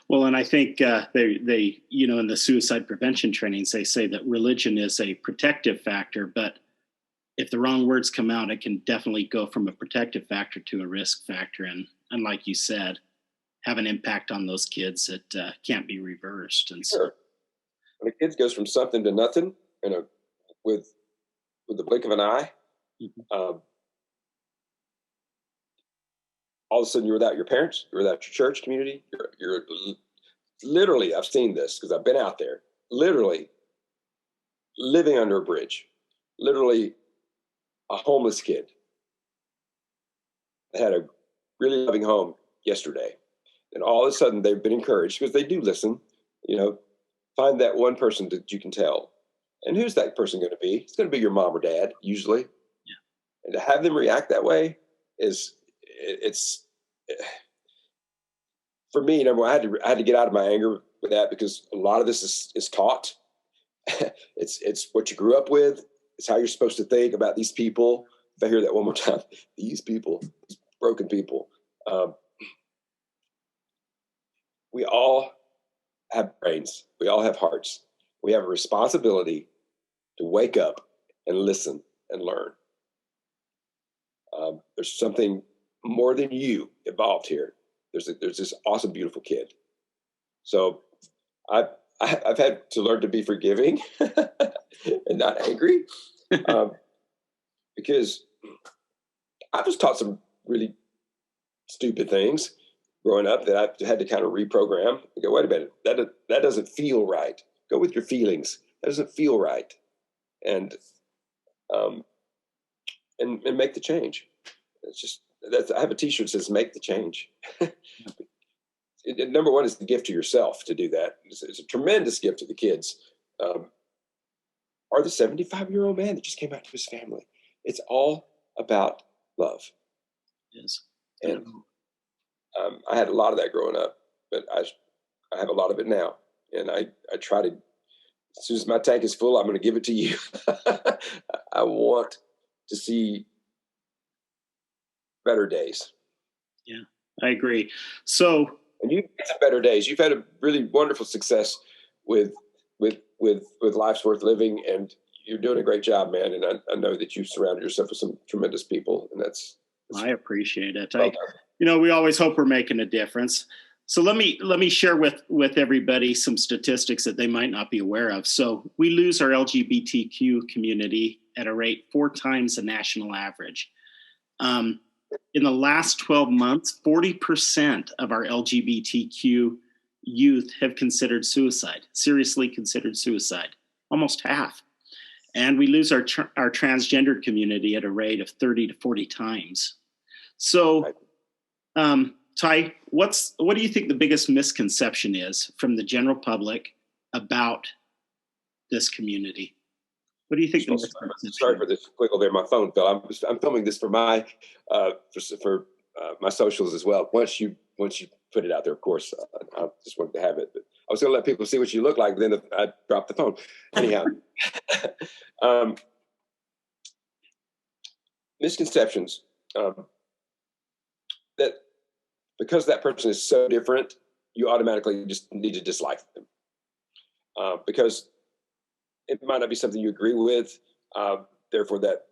Well, and I think they in the suicide prevention trainings, they say that religion is a protective factor, but if the wrong words come out, it can definitely go from a protective factor to a risk factor. And like you said, have an impact on those kids that can't be reversed. And so, sure. When a kid goes from something to nothing, with the blink of an eye, all of a sudden you're without your parents, you're without your church community. You're literally, I've seen this because I've been out there, literally living under a bridge, literally a homeless kid. I had a really loving home yesterday, and all of a sudden they've been encouraged, because they do listen, find that one person that you can tell. And who's that person going to be? It's going to be your mom or dad, usually. Yeah. And to have them react that way it's for me, I had to get out of my anger with that, because a lot of this is taught. It's what you grew up with. It's how you're supposed to think about these people. If I hear that one more time, these people, these broken people. We all have brains. We all have hearts. We have a responsibility to wake up and listen and learn. There's something more than you involved here. There's this awesome, beautiful kid. So I've had to learn to be forgiving and not angry, because I was taught some really stupid things growing up that I had to kind of reprogram and go, wait a minute, that doesn't feel right. Go with your feelings. That doesn't feel right. And make the change. I have a T-shirt that says "Make the change." Number one is the gift to yourself to do that. It's a tremendous gift to the kids, or the 75-year-old man that just came back to his family. It's all about love. Yes. And I had a lot of that growing up, but I have a lot of it now. And I try to, as soon as my tank is full, I'm going to give it to you. I want to see better days. Yeah, I agree. So, and you've had some better days. You've had a really wonderful success with Life's Worth Living, and you're doing a great job, man. And I know that you've surrounded yourself with some tremendous people, and that's I appreciate it. Well we always hope we're making a difference. So let me share with everybody some statistics that they might not be aware of. So we lose our LGBTQ community at a rate 4 times the national average. In the last 12 months, 40% of our LGBTQ youth have considered suicide, seriously considered suicide, almost half. And we lose our transgendered community at a rate of 30 to 40 times. So, Ty, what do you think the biggest misconception is from the general public about this community? What do you think? Sorry for this quickle there. My phone fell. I'm filming this for my my socials as well. Once you put it out there, of course, I just wanted to have it. But I was going to let people see what you look like. But then I dropped the phone. Anyhow, misconceptions that because that person is so different, you automatically just need to dislike them because it might not be something you agree with. Therefore, that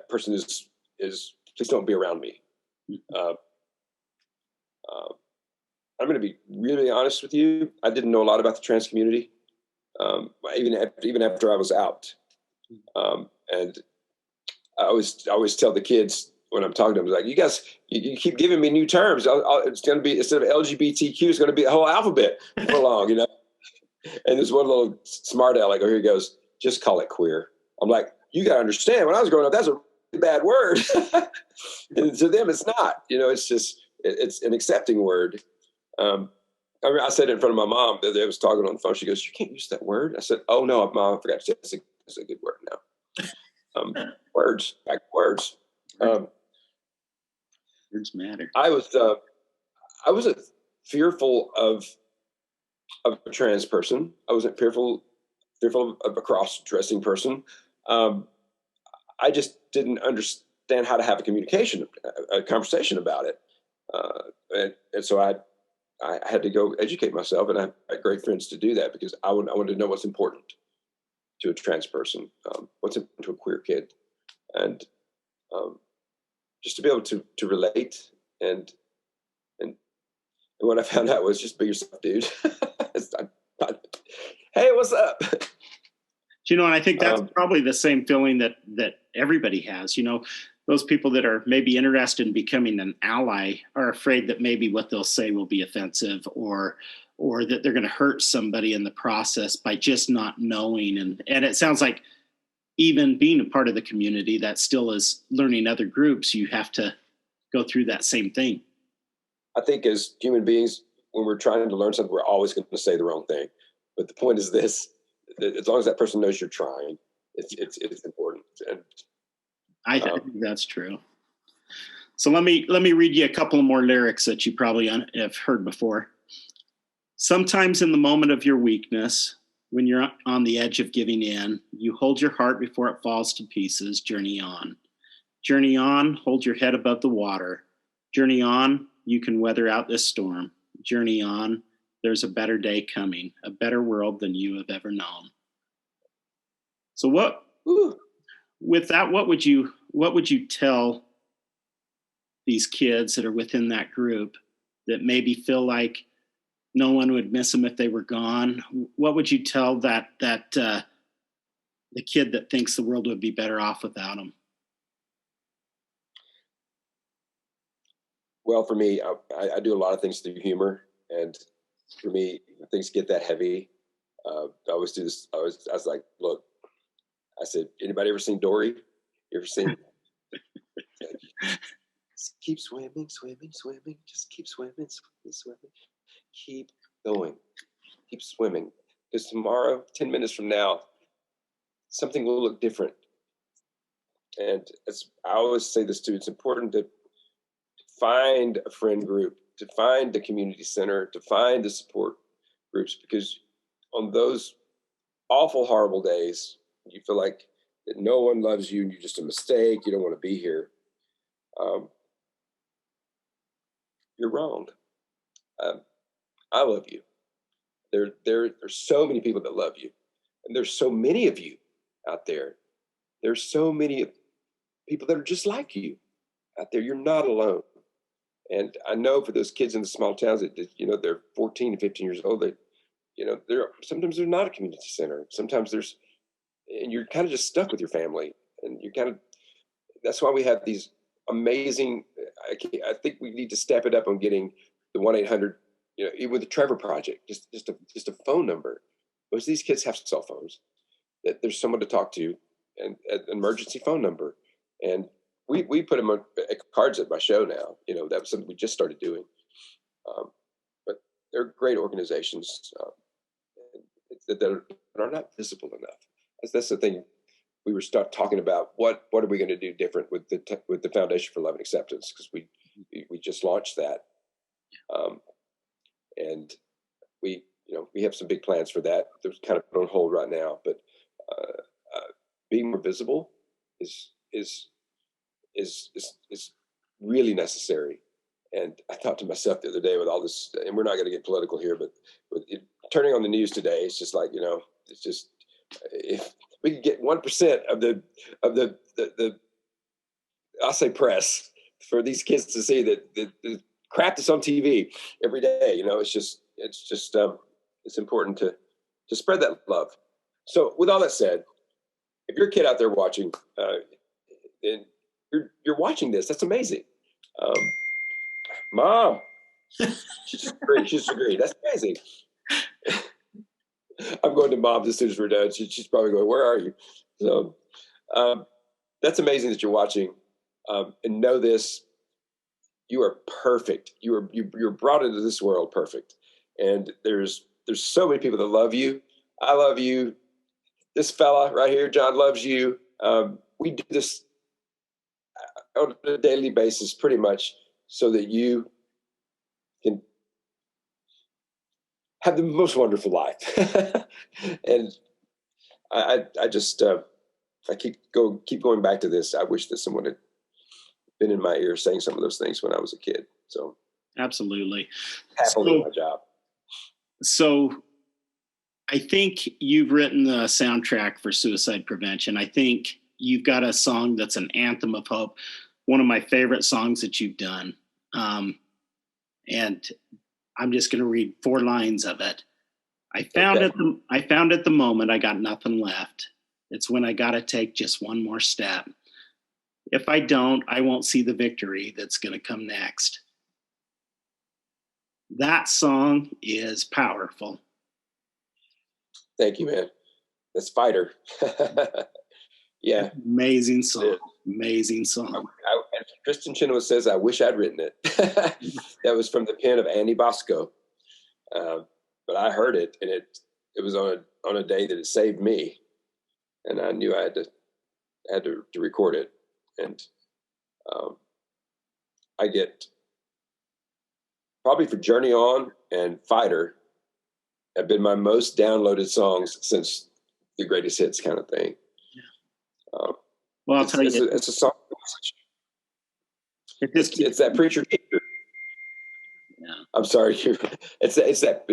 person is please don't be around me. I'm going to be really honest with you. I didn't know a lot about the trans community, even after I was out. And I always tell the kids when I'm talking to them, like, you guys, you keep giving me new terms. It's going to be, instead of LGBTQ, it's going to be a whole alphabet for long, you know? And there's one little smart aleck over here goes, just call it queer. I'm like, you got to understand, when I was growing up, that's a really bad word. And to them, it's not, you know, it's just, it's an accepting word. I said it in front of my mom that I was talking on the phone. She goes, you can't use that word. I said, oh no, Mom, I forgot to say it's a good word now. Words, back to words. Words matter. I wasn't fearful of a trans person. I wasn't fearful of a cross-dressing person. I just didn't understand how to have a conversation about it. And so I had to go educate myself, and I had great friends to do that because I wanted to know what's important to a trans person, what's important to a queer kid, and just to be able to relate. And what I found out was just be yourself, dude. Hey, what's up? You know, and I think that's probably the same feeling that everybody has. You know, those people that are maybe interested in becoming an ally are afraid that maybe what they'll say will be offensive, or that they're going to hurt somebody in the process by just not knowing. And it sounds like even being a part of the community that still is learning other groups, you have to go through that same thing. I think as human beings, when we're trying to learn something, we're always going to say the wrong thing. But the point is this: as long as that person knows you're trying, it's important. And I think that's true. So let me read you a couple of more lyrics that you probably have heard before. Sometimes in the moment of your weakness, when you're on the edge of giving in, you hold your heart before it falls to pieces. Journey on. Journey on, hold your head above the water. Journey on, you can weather out this storm. Journey on, there's a better day coming, a better world than you have ever known. So with that, what would you tell these kids that are within that group that maybe feel like no one would miss them if they were gone? What would you tell that the kid that thinks the world would be better off without them? Well, for me, I do a lot of things through humor, and for me, when things get that heavy, I always do this. I was like, look, I said, anybody ever seen Dory? You ever seen? Just keep swimming, swimming, swimming. Just keep swimming, swimming, swimming. Keep going. Keep swimming. Because tomorrow, 10 minutes from now, something will look different. And I always say this too, it's important to find a friend group, to find the community center, to find the support groups, because on those awful, horrible days, you feel like that no one loves you and you're just a mistake, you don't want to be here. You're wrong. I love you. There's so many people that love you, and there's so many of you out there. There's so many people that are just like you out there. You're not alone. And I know for those kids in the small towns that they're 14 and 15 years old, sometimes they're not a community center. Sometimes and you're kind of just stuck with your family, and that's why we have these amazing, I think we need to step it up on getting the 1-800, even with the Trevor Project, just a phone number. Most of these kids have cell phones, that there's someone to talk to, and an emergency phone number. And we put them on cards at my show now. That was something we just started doing. But they're great organizations that are not visible enough. That's the thing. We were talking about what are we going to do different with the Foundation for Love and Acceptance, because we just launched that, and we have some big plans for that. They're kind of put on hold right now, but being more visible is really necessary. And I thought to myself the other day, with all this, and we're not going to get political here, but turning on the news today, it's just like, it's just, if we could get 1% of the I'll say press for these kids to see that the crap that's on TV every day, it's important to spread that love. So with all that said, if you're a kid out there watching, and you're watching this, that's amazing. Mom, she just agreed. That's amazing. I'm going to Mom's as soon as we're done. She's probably going, where are you? So that's amazing that you're watching. And know this, you are perfect. You're brought into this world perfect. And there's so many people that love you. I love you. This fella right here, John, loves you. We do this on a daily basis pretty much so that you can have the most wonderful life. And I just I keep going back to this. I wish that someone had been in my ear saying some of those things when I was a kid. So absolutely, happily my job. So I think you've written the soundtrack for suicide prevention. I think you've got a song that's an anthem of hope, one of my favorite songs that you've done. And I'm just going to read 4 lines of it. I found at the moment I got nothing left. It's when I got to take just one more step. If I don't, I won't see the victory that's going to come next. That song is powerful. Thank you, man. That's Fighter. Yeah. Amazing song. Amazing song. Kristen Chenoweth says, I wish I'd written it. That was from the pen of Andy Bosco. But I heard it, and it was on a day that it saved me. And I knew I had to record it. And I get, probably for Journey On and Fighter, have been my most downloaded songs since the greatest hits kind of thing. Well, I'll tell you, it's a song. It's that preacher. Yeah. I'm sorry. It's that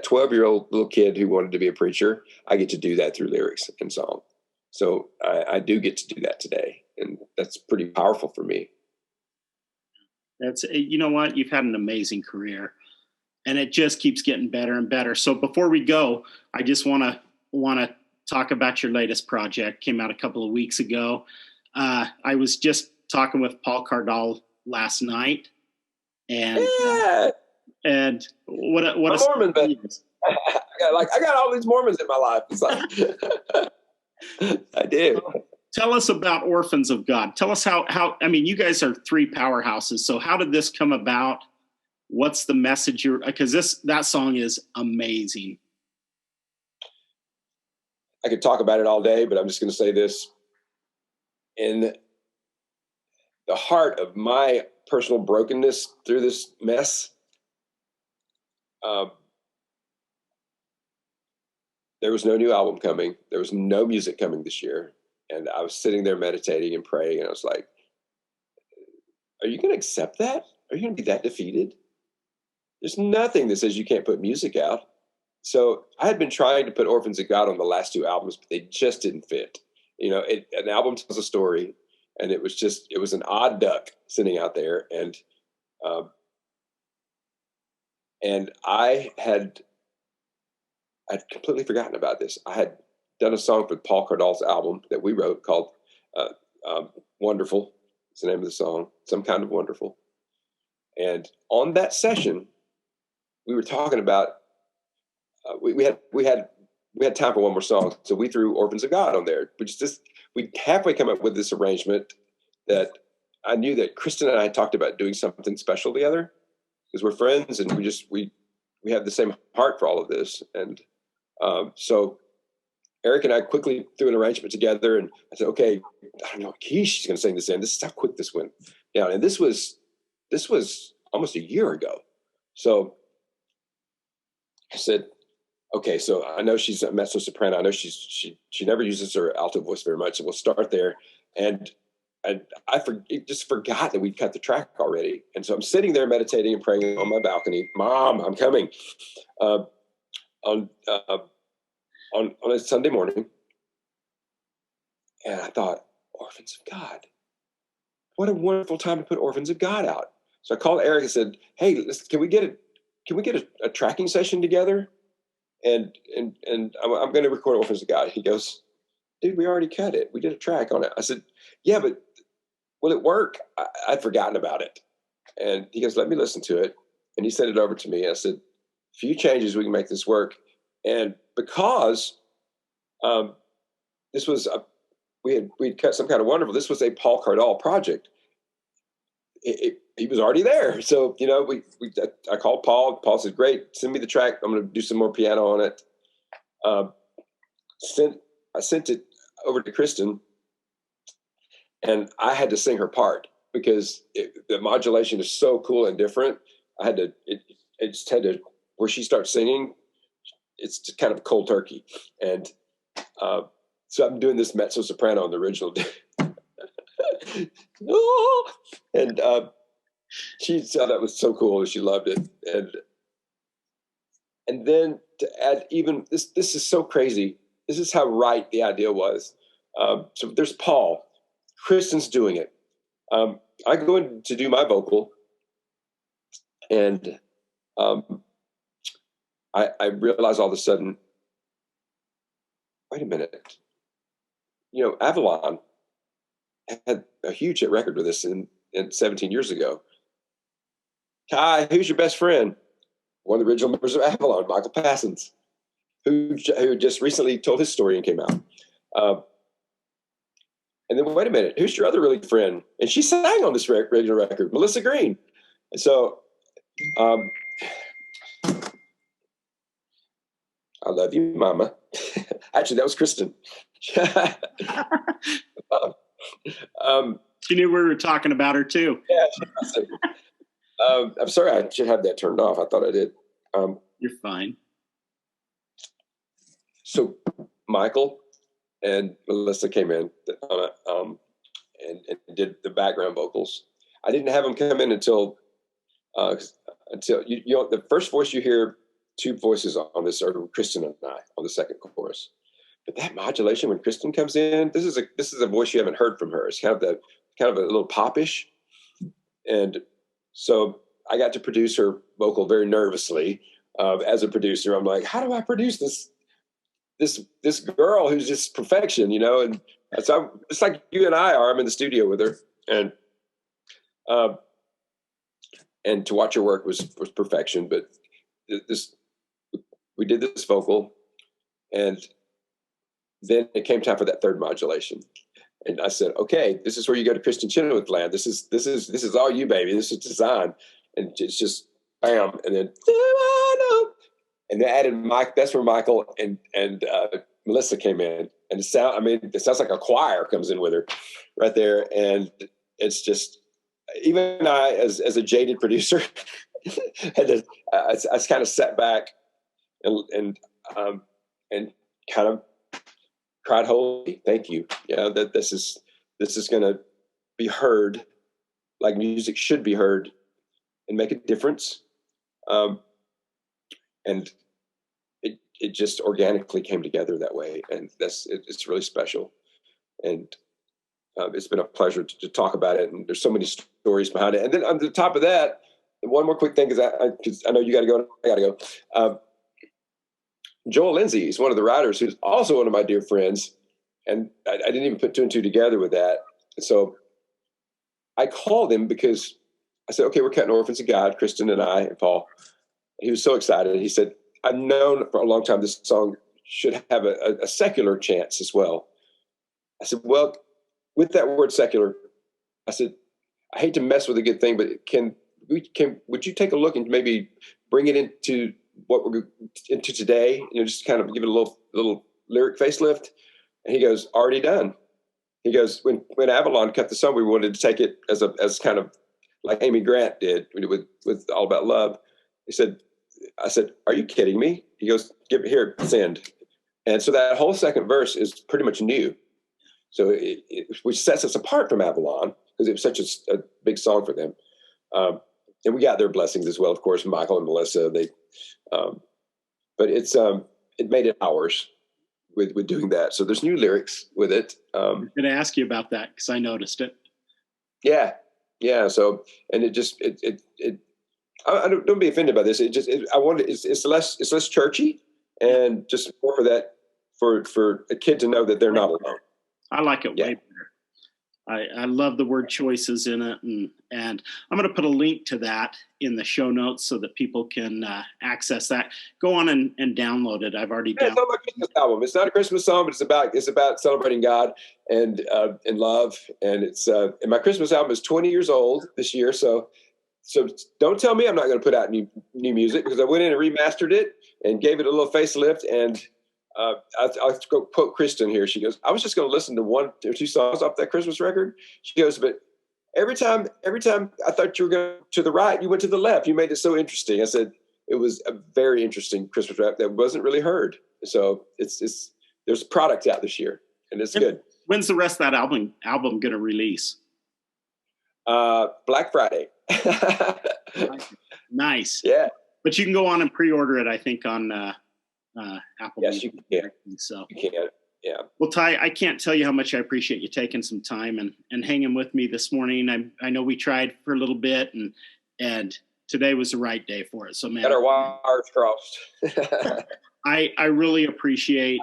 12-year-old little kid who wanted to be a preacher. I get to do that through lyrics and song. So I do get to do that today, and that's pretty powerful for me. That's, you know what? You've had an amazing career, and it just keeps getting better and better. So before we go, I just want to talk about your latest project. Came out a couple of weeks ago. I was just talking with Paul Cardall last night, and what a Mormon, but I got all these Mormons in my life. It's like I do. tell us about Orphans of God. Tell us how, I mean, you guys are three powerhouses. So how did this come about? What's the message because that song is amazing. I could talk about it all day, but I'm just going to say this. In the heart of my personal brokenness through this mess, there was no new album coming. There was no music coming this year. And I was sitting there meditating and praying. And I was like, are you going to accept that? Are you going to be that defeated? There's nothing that says you can't put music out. So I had been trying to put Orphans of God on the last two albums, but they just didn't fit. You know, an album tells a story, and it was an odd duck sitting out there. And I'd completely forgotten about this. I had done a song for Paul Cardall's album that we wrote called Wonderful. It's the name of the song, Some Kind of Wonderful. And on that session, we were talking about, we had time for one more song. So we threw Orphans of God on there, we halfway come up with this arrangement that I knew that Kristen and I talked about doing something special together because we're friends and we have the same heart for all of this. And so Eric and I quickly threw an arrangement together, and I said, okay, I don't know, she's going to sing this in. This is how quick this went down. And this was almost a year ago. So I said, okay, so I know she's a mezzo soprano. I know she never uses her alto voice very much. So we'll start there. And I just forgot that we'd cut the track already. And so I'm sitting there meditating and praying on my balcony. Mom, I'm coming. On a Sunday morning. And I thought, Orphans of God. What a wonderful time to put Orphans of God out. So I called Eric and said, hey, can we get a tracking session together? And I'm going to record Orphans of God. He goes, dude, we already cut it. We did a track on it. I said, yeah, but will it work? I'd forgotten about it. And he goes, let me listen to it. And he sent it over to me. I said, few changes, we can make this work. And because this was we'd cut Some Kind of Wonderful, this was a Paul Cardall project. He was already there. So, you know, I called Paul. Paul said, great, send me the track. I'm going to do some more piano on it. I sent it over to Kristen, and I had to sing her part because the modulation is so cool and different. It just had to, where she starts singing, it's just kind of cold turkey. And so I'm doing this mezzo soprano on the original. And she said that was so cool. She loved it. And then to add even, this is so crazy. This is how right the idea was. So there's Paul. Kristen's doing it. I go in to do my vocal, and I realize all of a sudden, wait a minute. You know, Avalon had a huge hit record with this in 17 years ago. Kai, who's your best friend? One of the original members of Avalon, Michael Passons, who just recently told his story and came out. And then, wait a minute, who's your other really good friend? And she sang on this regular record, Melissa Green. And so, I love you, Mama. Actually, that was Kristen. She knew we were talking about her too. Yeah. I'm sorry, I should have that turned off. I thought I did. You're fine. So Michael and Melissa came in and did the background vocals. I didn't have them come in until you know, the first voice you hear, two voices on this are Kristen and I on the second chorus. But that modulation when Kristen comes in, this is a voice you haven't heard from her. It's kind of a little popish. And so I got to produce her vocal very nervously. As a producer, I'm like, how do I produce this girl who's just perfection, you know? And so it's like you and I are. I'm in the studio with her, and to watch her work was perfection. But we did this vocal, and then it came time for that third modulation. And I said, okay, this is where you go to Christian Chenoweth land. This is all you, baby. This is design. And it's just bam. And then, and they added Mike. That's where Michael and Melissa came in. And it sounds like a choir comes in with her right there. And it's just, even I, as a jaded producer, I kind of sat back and kind of cried, holy, thank you. Yeah, that this is going to be heard like music should be heard and make a difference. And it just organically came together that way. And it's really special. And it's been a pleasure to talk about it. And there's so many stories behind it. And then on the top of that, one more quick thing, because I know you got to go. I got to go. Joel Lindsay is one of the writers who's also one of my dear friends. And I didn't even put two and two together with that. And so I called him because I said, okay, we're cutting Orphans of God, Kristen and I and Paul. He was so excited. He said, I've known for a long time this song should have a secular chance as well. I said, well, with that word secular, I said, I hate to mess with a good thing, but would you take a look and maybe bring it into what we're into today? Just kind of give it a little lyric facelift. And he goes, already done. He goes, when Avalon cut the song, we wanted to take it as kind of like Amy Grant did with All About Love. I said, are you kidding me? He goes, send. And so that whole second verse is pretty much new. So which sets us apart from Avalon, because it was such a big song for them. And we got their blessings as well, of course, Michael and Melissa. But it made it ours with doing that. So there's new lyrics with it. I'm going to ask you about that because I noticed it. Yeah. So, and don't be offended by this. It's less churchy and just more for that, for a kid to know that they're not alone. I like it way better. I love the word choices in it. And I'm going to put a link to that in the show notes so that people can access that. Go on and download it. I've already downloaded it. It's not my Christmas album. It's not a Christmas song, but it's about celebrating God and love. And and my Christmas album is 20 years old this year. So don't tell me I'm not going to put out new music, because I went in and remastered it and gave it a little facelift. And I'll quote Kristen here. She goes, I was just going to listen to one or two songs off that Christmas record. She goes, but every time I thought you were going to the right, you went to the left. You made it so interesting. I said, it was a very interesting Christmas rap that wasn't really heard. So there's product out this year, and it's good. When's the rest of that album going to release? Black Friday. Nice. Yeah. But you can go on and pre-order it, I think, on Apple. Yes, you can. So you can. Yeah. Well, Ty, I can't tell you how much I appreciate you taking some time and hanging with me this morning. I know we tried for a little bit, and today was the right day for it. So, man, got our wires crossed. I really appreciate.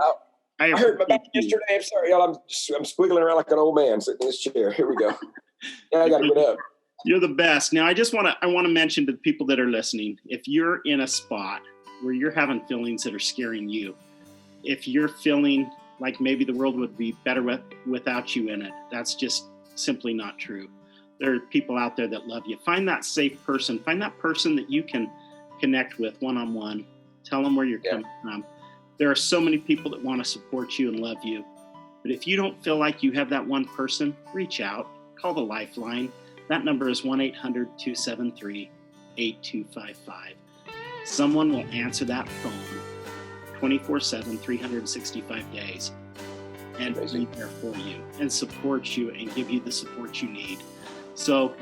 I hurt my back yesterday. I'm sorry, y'all. I'm squiggling around like an old man sitting in this chair. Here we go. Yeah, I got to get up. You're the best. Now, I want to mention to the people that are listening, if you're in a spot where you're having feelings that are scaring you, if you're feeling like maybe the world would be better without you in it, that's just simply not true. There are people out there that love you. Find that safe person. Find that person that you can connect with one-on-one. Tell them where you're coming from. There are so many people that want to support you and love you. But if you don't feel like you have that one person, reach out. Call the Lifeline. That number is 1-800-273-8255. Someone will answer that phone 24/7, 365 days, and be there for you and support you and give you the support you need. So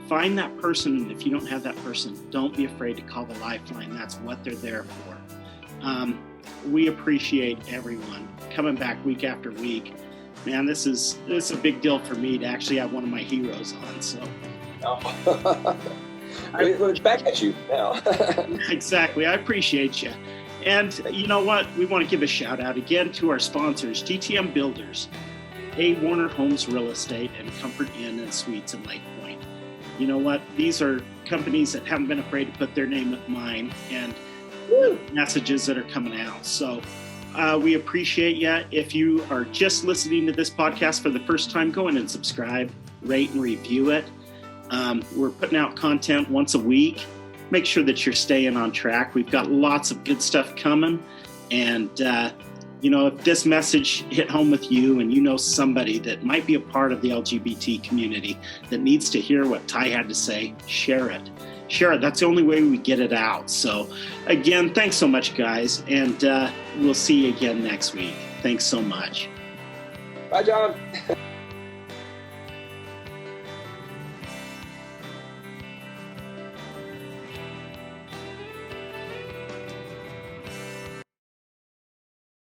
find that person. And if you don't have that person, don't be afraid to call the Lifeline. That's what they're there for. We appreciate everyone coming back week after week. Man, this is a big deal for me to actually have one of my heroes on. So we're back at you now. Exactly. I appreciate you. And you know what? We want to give a shout out again to our sponsors, TTM Builders, A. Warner Homes Real Estate, and Comfort Inn and Suites in Lake Point. You know what? These are companies that haven't been afraid to put their name with mine and messages that are coming out. So We appreciate you. If you are just listening to this podcast for the first time, go in and subscribe, rate, and review it. We're putting out content once a week. Make sure that you're staying on track. We've got lots of good stuff coming. And, if this message hit home with you and you know somebody that might be a part of the LGBT community that needs to hear what Ty had to say, share it. Share it. That's the only way we get it out. So, again, thanks so much, guys. And we'll see you again next week. Thanks so much. Bye, John.